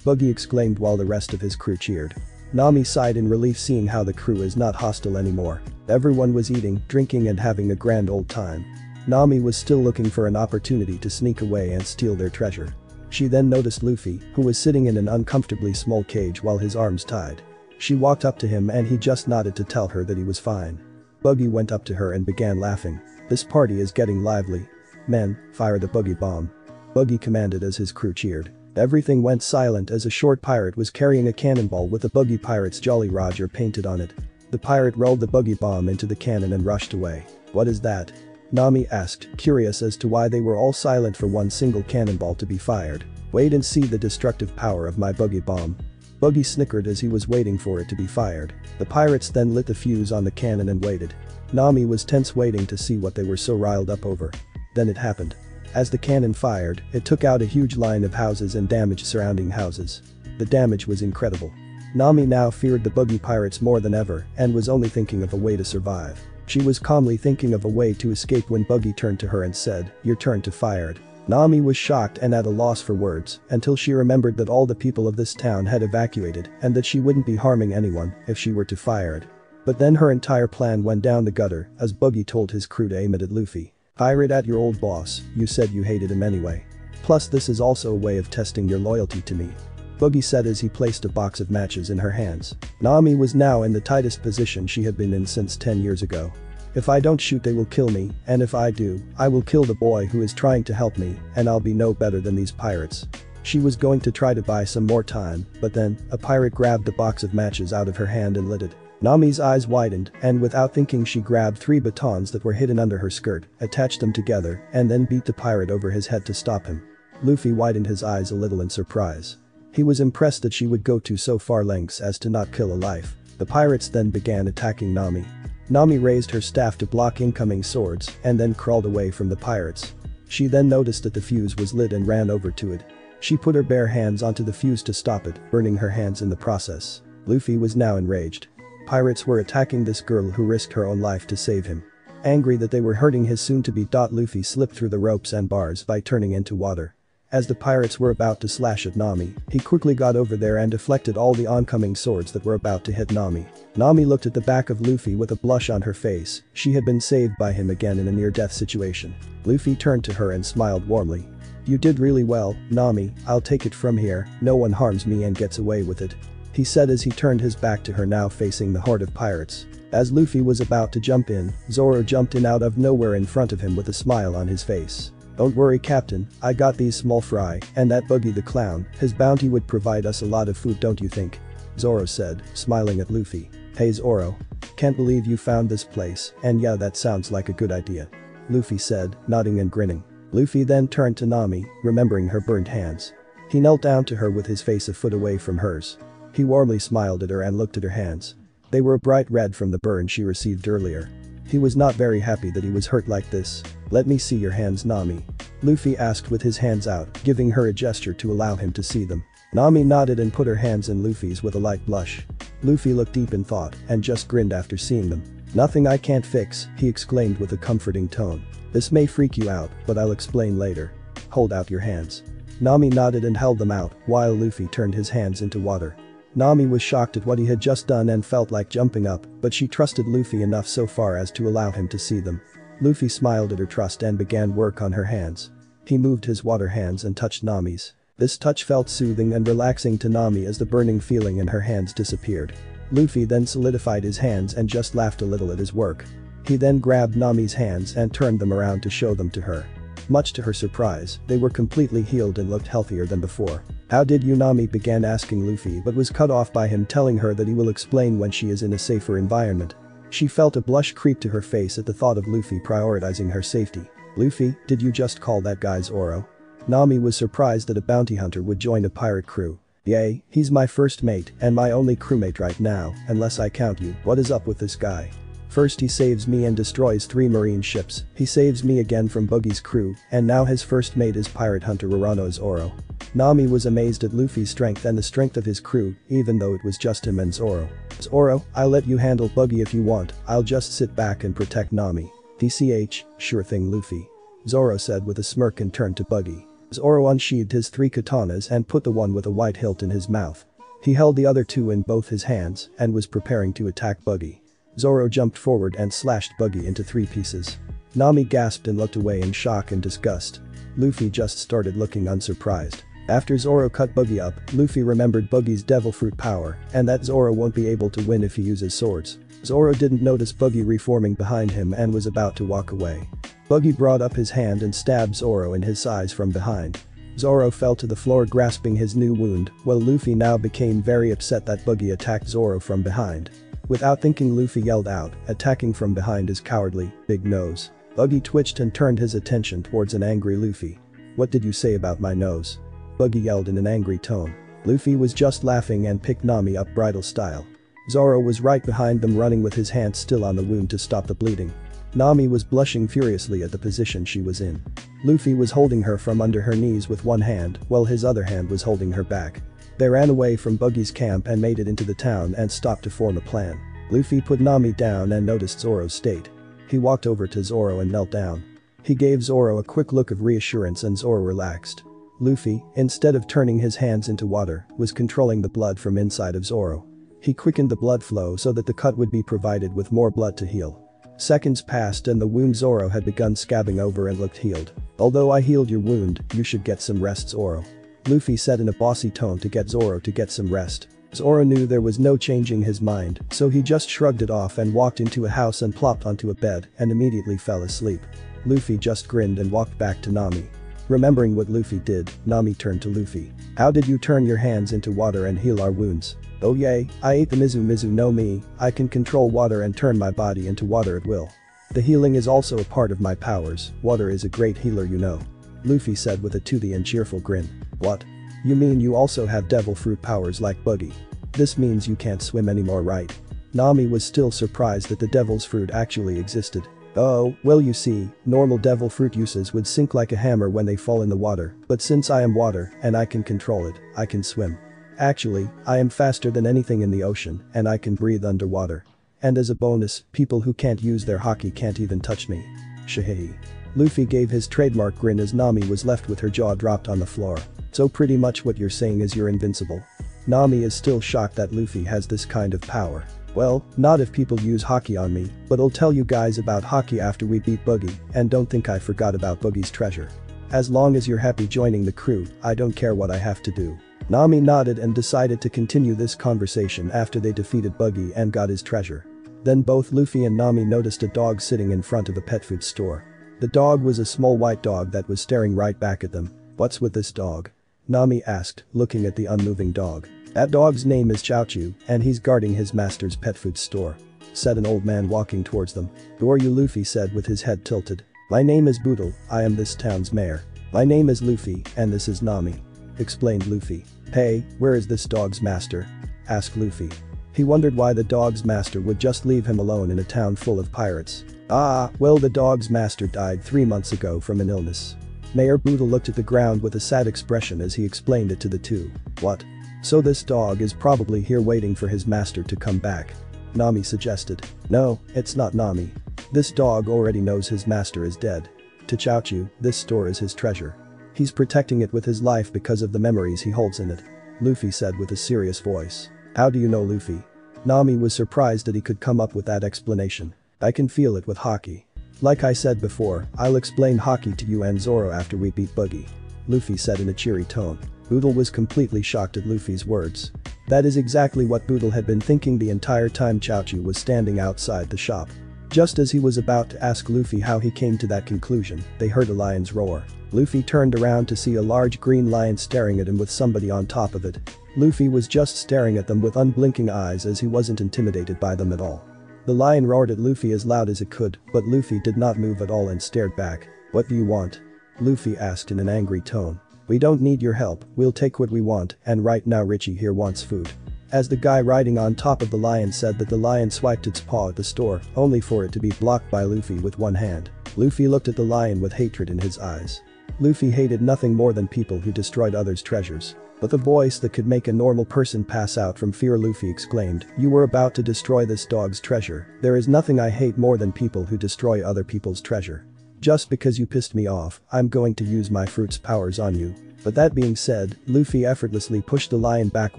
Buggy exclaimed while the rest of his crew cheered. Nami sighed in relief seeing how the crew is not hostile anymore. Everyone was eating, drinking and having a grand old time. Nami was still looking for an opportunity to sneak away and steal their treasure. She then noticed Luffy, who was sitting in an uncomfortably small cage while his arms tied. She walked up to him and he just nodded to tell her that he was fine. Buggy went up to her and began laughing. This party is getting lively. Men, fire the buggy bomb. Buggy commanded as his crew cheered. Everything went silent as a short pirate was carrying a cannonball with the Buggy Pirate's Jolly Roger painted on it. The pirate rolled the buggy bomb into the cannon and rushed away. What is that? Nami asked, curious as to why they were all silent for one single cannonball to be fired. Wait and see the destructive power of my buggy bomb. Buggy snickered as he was waiting for it to be fired. The pirates then lit the fuse on the cannon and waited. Nami was tense waiting to see what they were so riled up over. Then it happened. As the cannon fired, it took out a huge line of houses and damaged surrounding houses. The damage was incredible. Nami now feared the buggy pirates more than ever and was only thinking of a way to survive. She was calmly thinking of a way to escape when Buggy turned to her and said, "Your turn to fired." Nami was shocked and at a loss for words until she remembered that all the people of this town had evacuated and that she wouldn't be harming anyone if she were to fired. But then her entire plan went down the gutter as Buggy told his crew to aim it at Luffy. Fire it at your old boss, you said you hated him anyway. Plus this is also a way of testing your loyalty to me. Buggy said as he placed a box of matches in her hands. Nami was now in the tightest position she had been in since 10 years ago. If I don't shoot they will kill me, and if I do, I will kill the boy who is trying to help me, and I'll be no better than these pirates. She was going to try to buy some more time, but then, a pirate grabbed the box of matches out of her hand and lit it. Nami's eyes widened, and without thinking she grabbed 3 batons that were hidden under her skirt, attached them together, and then beat the pirate over his head to stop him. Luffy widened his eyes a little in surprise. He was impressed that she would go to so far lengths as to not kill a life. The pirates then began attacking Nami. Nami raised her staff to block incoming swords and then crawled away from the pirates. She then noticed that the fuse was lit and ran over to it. She put her bare hands onto the fuse to stop it, burning her hands in the process. Luffy was now enraged. Pirates were attacking this girl who risked her own life to save him. Angry that they were hurting his soon-to-be. Luffy slipped through the ropes and bars by turning into water. As the pirates were about to slash at Nami, he quickly got over there and deflected all the oncoming swords that were about to hit Nami. Nami looked at the back of Luffy with a blush on her face. She had been saved by him again in a near-death situation. Luffy turned to her and smiled warmly. You did really well, Nami, I'll take it from here, no one harms me and gets away with it. He said as he turned his back to her now facing the horde of pirates. As Luffy was about to jump in, Zoro jumped in out of nowhere in front of him with a smile on his face. Don't worry Captain, I got these small fry, and that Buggy the clown, his bounty would provide us a lot of food don't you think? Zoro said, smiling at Luffy. Hey Zoro. Can't believe you found this place, and yeah that sounds like a good idea. Luffy said, nodding and grinning. Luffy then turned to Nami, remembering her burnt hands. He knelt down to her with his face a foot away from hers. He warmly smiled at her and looked at her hands. They were a bright red from the burn she received earlier. He was not very happy that he was hurt like this. Let me see your hands Nami. Luffy asked with his hands out, giving her a gesture to allow him to see them. Nami nodded and put her hands in Luffy's with a light blush. Luffy looked deep in thought and just grinned after seeing them. Nothing I can't fix, he exclaimed with a comforting tone. This may freak you out, but I'll explain later. Hold out your hands. Nami nodded and held them out, while Luffy turned his hands into water. Nami was shocked at what he had just done and felt like jumping up, but she trusted Luffy enough so far as to allow him to see them. Luffy smiled at her trust and began work on her hands. He moved his water hands and touched Nami's. This touch felt soothing and relaxing to Nami as the burning feeling in her hands disappeared. Luffy then solidified his hands and just laughed a little at his work. He then grabbed Nami's hands and turned them around to show them to her. Much to her surprise, they were completely healed and looked healthier than before. How did you Nami began asking Luffy but was cut off by him telling her that he will explain when she is in a safer environment. She felt a blush creep to her face at the thought of Luffy prioritizing her safety. Luffy, did you just call that guy Zoro? Nami was surprised that a bounty hunter would join a pirate crew. Yay, he's my first mate and my only crewmate right now, unless I count you. What is up with this guy? First he saves me and destroys 3 marine ships, he saves me again from Buggy's crew, and now his first mate is pirate hunter Urano Zoro. Nami was amazed at Luffy's strength and the strength of his crew, even though it was just him and Zoro. Zoro, I'll let you handle Buggy if you want, I'll just sit back and protect Nami. DCH, sure thing Luffy. Zoro said with a smirk and turned to Buggy. Zoro unsheathed his 3 katanas and put the one with a white hilt in his mouth. He held the other 2 in both his hands and was preparing to attack Buggy. Zoro jumped forward and slashed Buggy into 3 pieces. Nami gasped and looked away in shock and disgust. Luffy just started looking unsurprised. After Zoro cut Buggy up, Luffy remembered Buggy's devil fruit power and that Zoro won't be able to win if he uses swords. Zoro didn't notice Buggy reforming behind him and was about to walk away. Buggy brought up his hand and stabbed Zoro in his sides from behind. Zoro fell to the floor grasping his new wound, while Luffy now became very upset that Buggy attacked Zoro from behind. Without thinking, Luffy yelled out, "Attacking from behind is cowardly, big nose." Buggy twitched and turned his attention towards an angry Luffy. "What did you say about my nose?" Buggy yelled in an angry tone. Luffy was just laughing and picked Nami up bridal style. Zoro was right behind them running with his hand still on the wound to stop the bleeding. Nami was blushing furiously at the position she was in. Luffy was holding her from under her knees with one hand while his other hand was holding her back. They ran away from Buggy's camp and made it into the town and stopped to form a plan. Luffy put Nami down and noticed Zoro's state. He walked over to Zoro and knelt down. He gave Zoro a quick look of reassurance and Zoro relaxed. Luffy, instead of turning his hands into water, was controlling the blood from inside of Zoro. He quickened the blood flow so that the cut would be provided with more blood to heal. Seconds passed and the wound Zoro had begun scabbing over and looked healed. "Although I healed your wound, you should get some rest, Zoro," Luffy said in a bossy tone to get Zoro to get some rest. Zoro knew there was no changing his mind, so he just shrugged it off and walked into a house and plopped onto a bed and immediately fell asleep. Luffy just grinned and walked back to Nami. Remembering what Luffy did, Nami turned to Luffy. "How did you turn your hands into water and heal our wounds?" "Oh yay, I ate the Mizu Mizu no Mi, I can control water and turn my body into water at will. The healing is also a part of my powers, water is a great healer you know," Luffy said with a toothy and cheerful grin. "What? You mean you also have devil fruit powers like Buggy? This means you can't swim anymore, right?" Nami was still surprised that the devil's fruit actually existed. "Oh, well you see, normal devil fruit uses would sink like a hammer when they fall in the water, but since I am water and I can control it, I can swim. Actually, I am faster than anything in the ocean and I can breathe underwater. And as a bonus, people who can't use their Haki can't even touch me. Shahehe." Luffy gave his trademark grin as Nami was left with her jaw dropped on the floor. "So pretty much what you're saying is you're invincible?" Nami is still shocked that Luffy has this kind of power. "Well, not if people use Haki on me, but I'll tell you guys about Haki after we beat Buggy, and don't think I forgot about Buggy's treasure. As long as you're happy joining the crew, I don't care what I have to do." Nami nodded and decided to continue this conversation after they defeated Buggy and got his treasure. Then both Luffy and Nami noticed a dog sitting in front of a pet food store. The dog was a small white dog that was staring right back at them. "What's with this dog?" Nami asked, looking at the unmoving dog. "That dog's name is Chao-Chu, and he's guarding his master's pet food store," said an old man walking towards them. "Who are you?" Luffy said with his head tilted. "My name is Boodle, I am this town's mayor." "My name is Luffy, and this is Nami," explained Luffy. "Hey, where is this dog's master?" asked Luffy. He wondered why the dog's master would just leave him alone in a town full of pirates. "Ah, well the dog's master died 3 months ago from an illness." Mayor Boodle looked at the ground with a sad expression as he explained it to the two. "What? So this dog is probably here waiting for his master to come back," Nami suggested. "No, it's not Nami. This dog already knows his master is dead. To Chao-Chu, this store is his treasure. He's protecting it with his life because of the memories he holds in it," Luffy said with a serious voice. "How do you know, Luffy?" Nami was surprised that he could come up with that explanation. "I can feel it with Haki. Like I said before, I'll explain Haki to you and Zoro after we beat Buggy," Luffy said in a cheery tone. Boodle was completely shocked at Luffy's words. That is exactly what Boodle had been thinking the entire time Chao-Chu was standing outside the shop. Just as he was about to ask Luffy how he came to that conclusion, they heard a lion's roar. Luffy turned around to see a large green lion staring at him with somebody on top of it. Luffy was just staring at them with unblinking eyes as he wasn't intimidated by them at all. The lion roared at Luffy as loud as it could, but Luffy did not move at all and stared back. "What do you want?" Luffy asked in an angry tone. "We don't need your help, we'll take what we want, and right now Richie here wants food." As the guy riding on top of the lion said that, the lion swiped its paw at the store, only for it to be blocked by Luffy with one hand. Luffy looked at the lion with hatred in his eyes. Luffy hated nothing more than people who destroyed others' treasures. With a voice that could make a normal person pass out from fear, Luffy exclaimed, "You were about to destroy this dog's treasure. There is nothing I hate more than people who destroy other people's treasure." Just because you pissed me off, I'm going to use my fruit's powers on you. But that being said, Luffy effortlessly pushed the lion back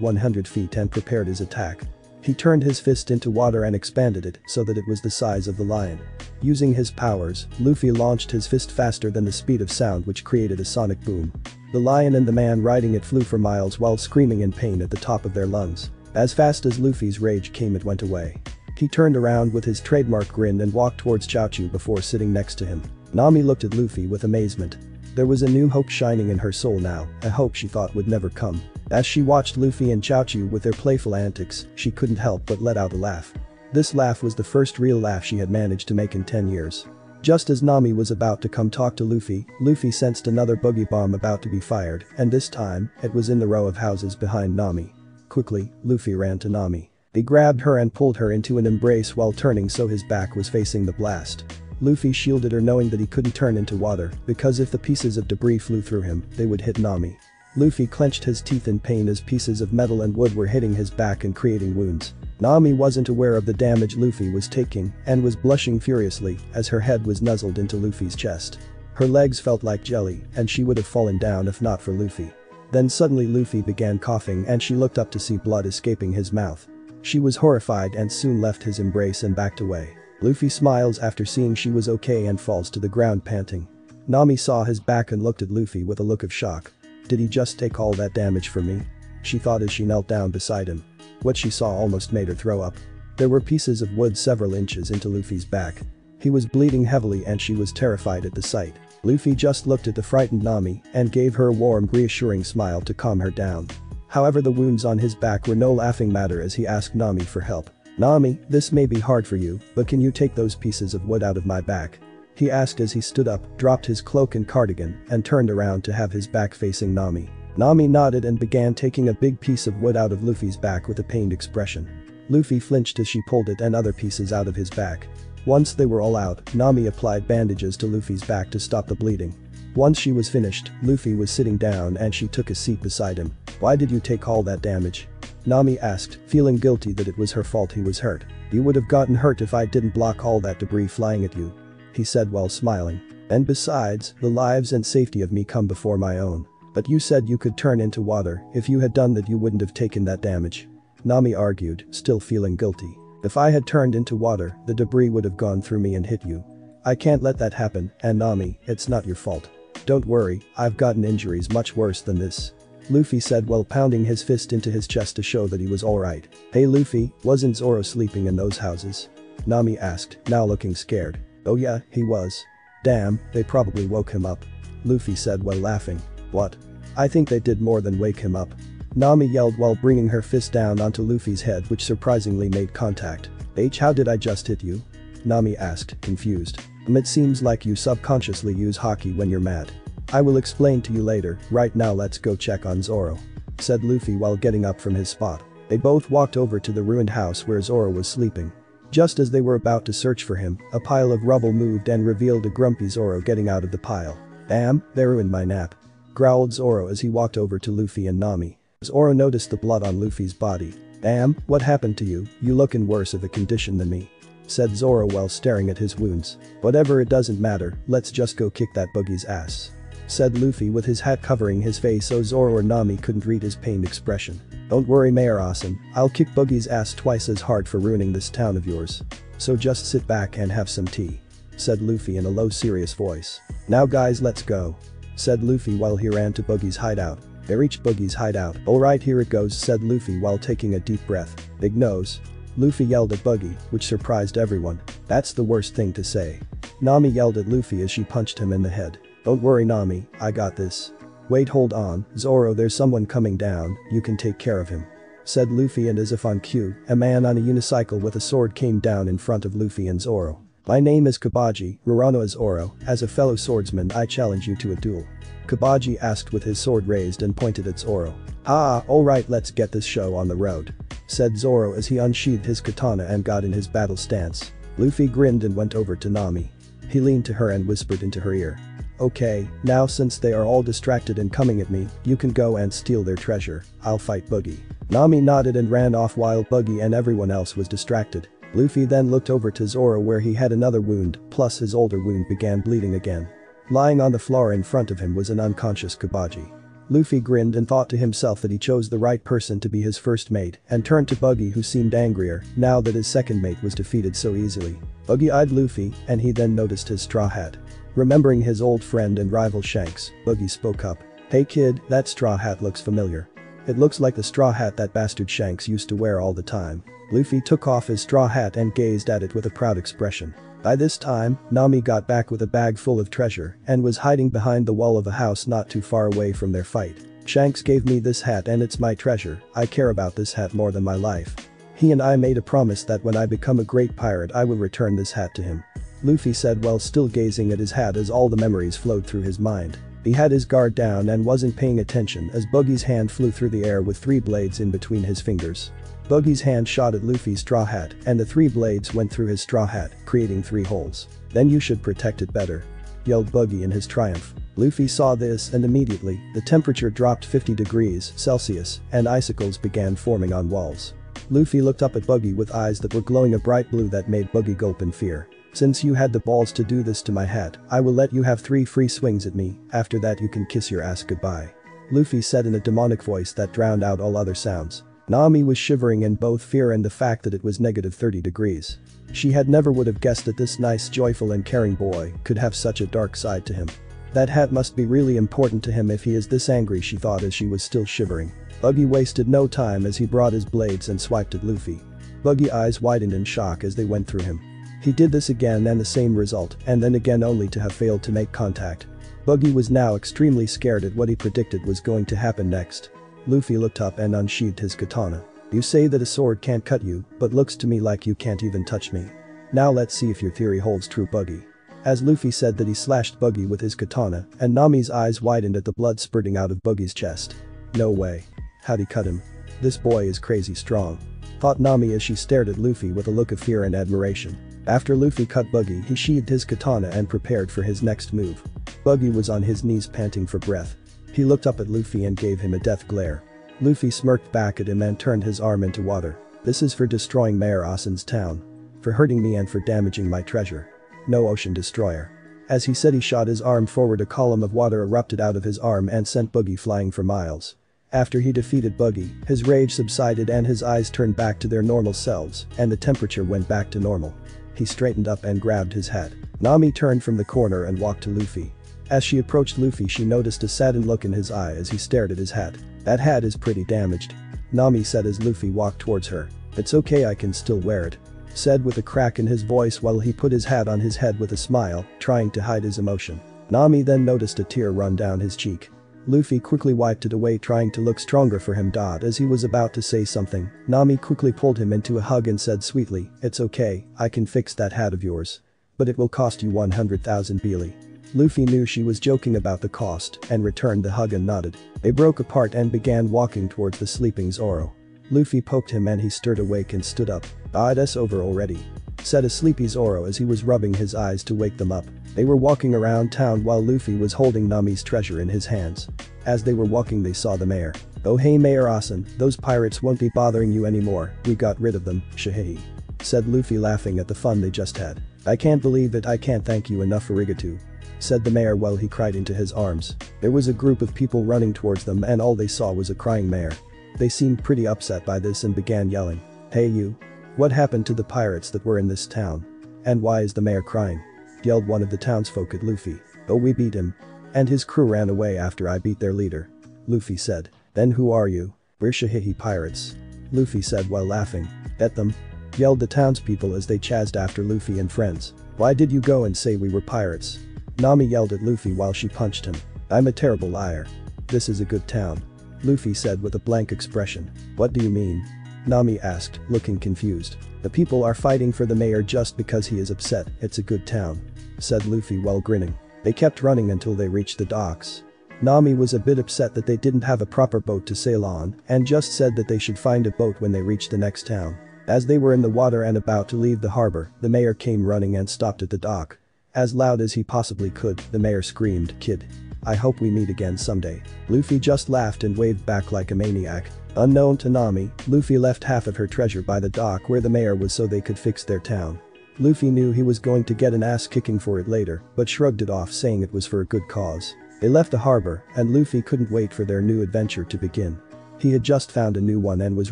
100 feet and prepared his attack. He turned his fist into water and expanded it so that it was the size of the lion. Using his powers, Luffy launched his fist faster than the speed of sound, which created a sonic boom. The lion and the man riding it flew for miles while screaming in pain at the top of their lungs. As fast as Luffy's rage came, it went away. He turned around with his trademark grin and walked towards Chaozu before sitting next to him. Nami looked at Luffy with amazement. There was a new hope shining in her soul now, a hope she thought would never come. As she watched Luffy and Chaozu with their playful antics, she couldn't help but let out a laugh. This laugh was the first real laugh she had managed to make in 10 years. Just as Nami was about to come talk to Luffy, Luffy sensed another boogie bomb about to be fired, and this time, it was in the row of houses behind Nami. Quickly, Luffy ran to Nami. He grabbed her and pulled her into an embrace while turning so his back was facing the blast. Luffy shielded her, knowing that he couldn't turn into water, because if the pieces of debris flew through him, they would hit Nami. Luffy clenched his teeth in pain as pieces of metal and wood were hitting his back and creating wounds. Nami wasn't aware of the damage Luffy was taking and was blushing furiously as her head was nuzzled into Luffy's chest. Her legs felt like jelly and she would have fallen down if not for Luffy. Then suddenly Luffy began coughing and she looked up to see blood escaping his mouth. She was horrified and soon left his embrace and backed away. Luffy smiles after seeing she was okay and falls to the ground panting. Nami saw his back and looked at Luffy with a look of shock. Did he just take all that damage from me? She thought as she knelt down beside him. What she saw almost made her throw up. There were pieces of wood several inches into Luffy's back. He was bleeding heavily and she was terrified at the sight. Luffy just looked at the frightened Nami and gave her a warm, reassuring smile to calm her down. However, the wounds on his back were no laughing matter as he asked Nami for help. "Nami, this may be hard for you, but can you take those pieces of wood out of my back?" He asked as he stood up, dropped his cloak and cardigan, and turned around to have his back facing Nami. Nami nodded and began taking a big piece of wood out of Luffy's back with a pained expression. Luffy flinched as she pulled it and other pieces out of his back. Once they were all out, Nami applied bandages to Luffy's back to stop the bleeding. Once she was finished, Luffy was sitting down and she took a seat beside him. "Why did you take all that damage?" Nami asked, feeling guilty that it was her fault he was hurt. "You would have gotten hurt if I didn't block all that debris flying at you," he said while smiling. "And besides, the lives and safety of me come before my own. But you said you could turn into water. If you had done that, you wouldn't have taken that damage," Nami argued, still feeling guilty. "If I had turned into water, the debris would have gone through me and hit you. I can't let that happen, and Nami, it's not your fault. Don't worry, I've gotten injuries much worse than this," Luffy said while pounding his fist into his chest to show that he was alright. "Hey Luffy, wasn't Zoro sleeping in those houses?" Nami asked, now looking scared. "Oh yeah, he was. Damn, they probably woke him up," Luffy said while laughing. "What? I think they did more than wake him up," Nami yelled while bringing her fist down onto Luffy's head, which surprisingly made contact. "How did I just hit you?" Nami asked, confused. "It seems like you subconsciously use Haki when you're mad. I will explain to you later, right now let's go check on Zoro," said Luffy while getting up from his spot. They both walked over to the ruined house where Zoro was sleeping. Just as they were about to search for him, a pile of rubble moved and revealed a grumpy Zoro getting out of the pile. "Damn, they ruined my nap," growled Zoro as he walked over to Luffy and Nami. Zoro noticed the blood on Luffy's body. "Damn, what happened to you? You look in worse of a condition than me," said Zoro while staring at his wounds. "Whatever, it doesn't matter, let's just go kick that Buggy's ass," said Luffy with his hat covering his face so Zoro or Nami couldn't read his pained expression. "Don't worry Mayor-san, I'll kick Buggy's ass twice as hard for ruining this town of yours. So just sit back and have some tea," said Luffy in a low serious voice. "Now guys, let's go," said Luffy while he ran to Buggy's hideout. They reached Buggy's hideout. "Alright, here it goes," said Luffy while taking a deep breath. "Big nose," Luffy yelled at Buggy, which surprised everyone. "That's the worst thing to say." Nami yelled at Luffy as she punched him in the head. "Don't worry Nami, I got this." "Wait, hold on, Zoro, there's someone coming down, you can take care of him," said Luffy, and as if on cue, a man on a unicycle with a sword came down in front of Luffy and Zoro. "My name is Kobaji, Rurano Zoro, as a fellow swordsman I challenge you to a duel," Kobaji asked with his sword raised and pointed at Zoro. "Ah, alright, let's get this show on the road," said Zoro as he unsheathed his katana and got in his battle stance. Luffy grinned and went over to Nami. He leaned to her and whispered into her ear. "Okay, now since they are all distracted and coming at me, you can go and steal their treasure, I'll fight Buggy." Nami nodded and ran off while Buggy and everyone else was distracted. Luffy then looked over to Zoro where he had another wound, plus his older wound began bleeding again. Lying on the floor in front of him was an unconscious Kobaji. Luffy grinned and thought to himself that he chose the right person to be his first mate and turned to Buggy, who seemed angrier now that his second mate was defeated so easily. Buggy eyed Luffy and he then noticed his straw hat. Remembering his old friend and rival Shanks, Buggy spoke up. "Hey kid, that straw hat looks familiar. It looks like the straw hat that bastard Shanks used to wear all the time." Luffy took off his straw hat and gazed at it with a proud expression. By this time, Nami got back with a bag full of treasure and was hiding behind the wall of a house not too far away from their fight. "Shanks gave me this hat and it's my treasure. I care about this hat more than my life. He and I made a promise that when I become a great pirate I will return this hat to him," Luffy said while still gazing at his hat as all the memories flowed through his mind. He had his guard down and wasn't paying attention as Buggy's hand flew through the air with 3 blades in between his fingers. Buggy's hand shot at Luffy's straw hat and the 3 blades went through his straw hat, creating 3 holes. "Then you should protect it better," yelled Buggy in his triumph. Luffy saw this and immediately, the temperature dropped 50 degrees Celsius and icicles began forming on walls. Luffy looked up at Buggy with eyes that were glowing a bright blue that made Buggy gulp in fear. "Since you had the balls to do this to my hat, I will let you have 3 free swings at me, after that you can kiss your ass goodbye," Luffy said in a demonic voice that drowned out all other sounds. Nami was shivering in both fear and the fact that it was -30 degrees. She had never would have guessed that this nice, joyful and caring boy could have such a dark side to him. That hat must be really important to him if he is this angry, she thought as she was still shivering. Buggy wasted no time as he brought his blades and swiped at Luffy. Buggy's eyes widened in shock as they went through him. He did this again and the same result, and then again only to have failed to make contact. Buggy was now extremely scared at what he predicted was going to happen next. Luffy looked up and unsheathed his katana. "You say that a sword can't cut you, but looks to me like you can't even touch me. Now let's see if your theory holds true, Buggy." As Luffy said that, he slashed Buggy with his katana and Nami's eyes widened at the blood spurting out of Buggy's chest. "No way. How'd he cut him? This boy is crazy strong," thought Nami as she stared at Luffy with a look of fear and admiration. After Luffy cut Buggy, he sheathed his katana and prepared for his next move. Buggy was on his knees panting for breath. He looked up at Luffy and gave him a death glare. Luffy smirked back at him and turned his arm into water. "This is for destroying Mayor Asin's town. For hurting me and for damaging my treasure. No ocean destroyer." As he said, he shot his arm forward. A column of water erupted out of his arm and sent Buggy flying for miles. After he defeated Buggy, his rage subsided and his eyes turned back to their normal selves and the temperature went back to normal. He straightened up and grabbed his hat. Nami turned from the corner and walked to Luffy. As she approached Luffy, she noticed a saddened look in his eye as he stared at his hat. "That hat is pretty damaged," Nami said as Luffy walked towards her. "It's okay, I can still wear it," said with a crack in his voice while he put his hat on his head with a smile, trying to hide his emotion. Nami then noticed a tear run down his cheek. Luffy quickly wiped it away, trying to look stronger for him. As he was about to say something, Nami quickly pulled him into a hug and said sweetly, "It's okay, I can fix that hat of yours. But it will cost you 100,000 Beely." Luffy knew she was joking about the cost and returned the hug and nodded. They broke apart and began walking towards the sleeping Zoro. Luffy poked him and he stirred awake and stood up. "It's over already," said a sleepy Zoro as he was rubbing his eyes to wake them up. They were walking around town while Luffy was holding Nami's treasure in his hands. As they were walking, they saw the mayor. "Oh hey Mayor Asin, those pirates won't be bothering you anymore, we got rid of them, shahehe," said Luffy laughing at the fun they just had. "I can't believe it, I can't thank you enough, arigato," said the mayor while he cried into his arms. There was a group of people running towards them and all they saw was a crying mayor. They seemed pretty upset by this and began yelling. "Hey you. What happened to the pirates that were in this town? And why is the mayor crying?" yelled one of the townsfolk at Luffy. "Oh, we beat him. And his crew ran away after I beat their leader," Luffy said. "Then who are you?" "We're shahehe pirates," Luffy said while laughing. "Bet them," yelled the townspeople as they chased after Luffy and friends. "Why did you go and say we were pirates?" Nami yelled at Luffy while she punched him. "I'm a terrible liar. This is a good town," Luffy said with a blank expression. "What do you mean?" Nami asked, looking confused. "The people are fighting for the mayor just because he is upset. It's a good town," said Luffy while grinning. They kept running until they reached the docks. Nami was a bit upset that they didn't have a proper boat to sail on and just said that they should find a boat when they reached the next town. As they were in the water and about to leave the harbor, the mayor came running and stopped at the dock. As loud as he possibly could, the mayor screamed, "Kid. I hope we meet again someday." Luffy just laughed and waved back like a maniac. Unknown to Nami, Luffy left half of her treasure by the dock where the mayor was so they could fix their town. Luffy knew he was going to get an ass kicking for it later, but shrugged it off saying it was for a good cause. They left the harbor, and Luffy couldn't wait for their new adventure to begin. He had just found a new one and was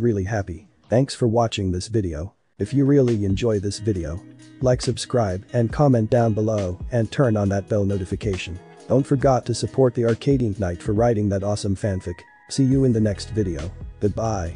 really happy. Thanks for watching this video. If you really enjoy this video, like, subscribe, and comment down below, and turn on that bell notification. Don't forget to support the ArcadianKnight for writing that awesome fanfic. See you in the next video. Goodbye.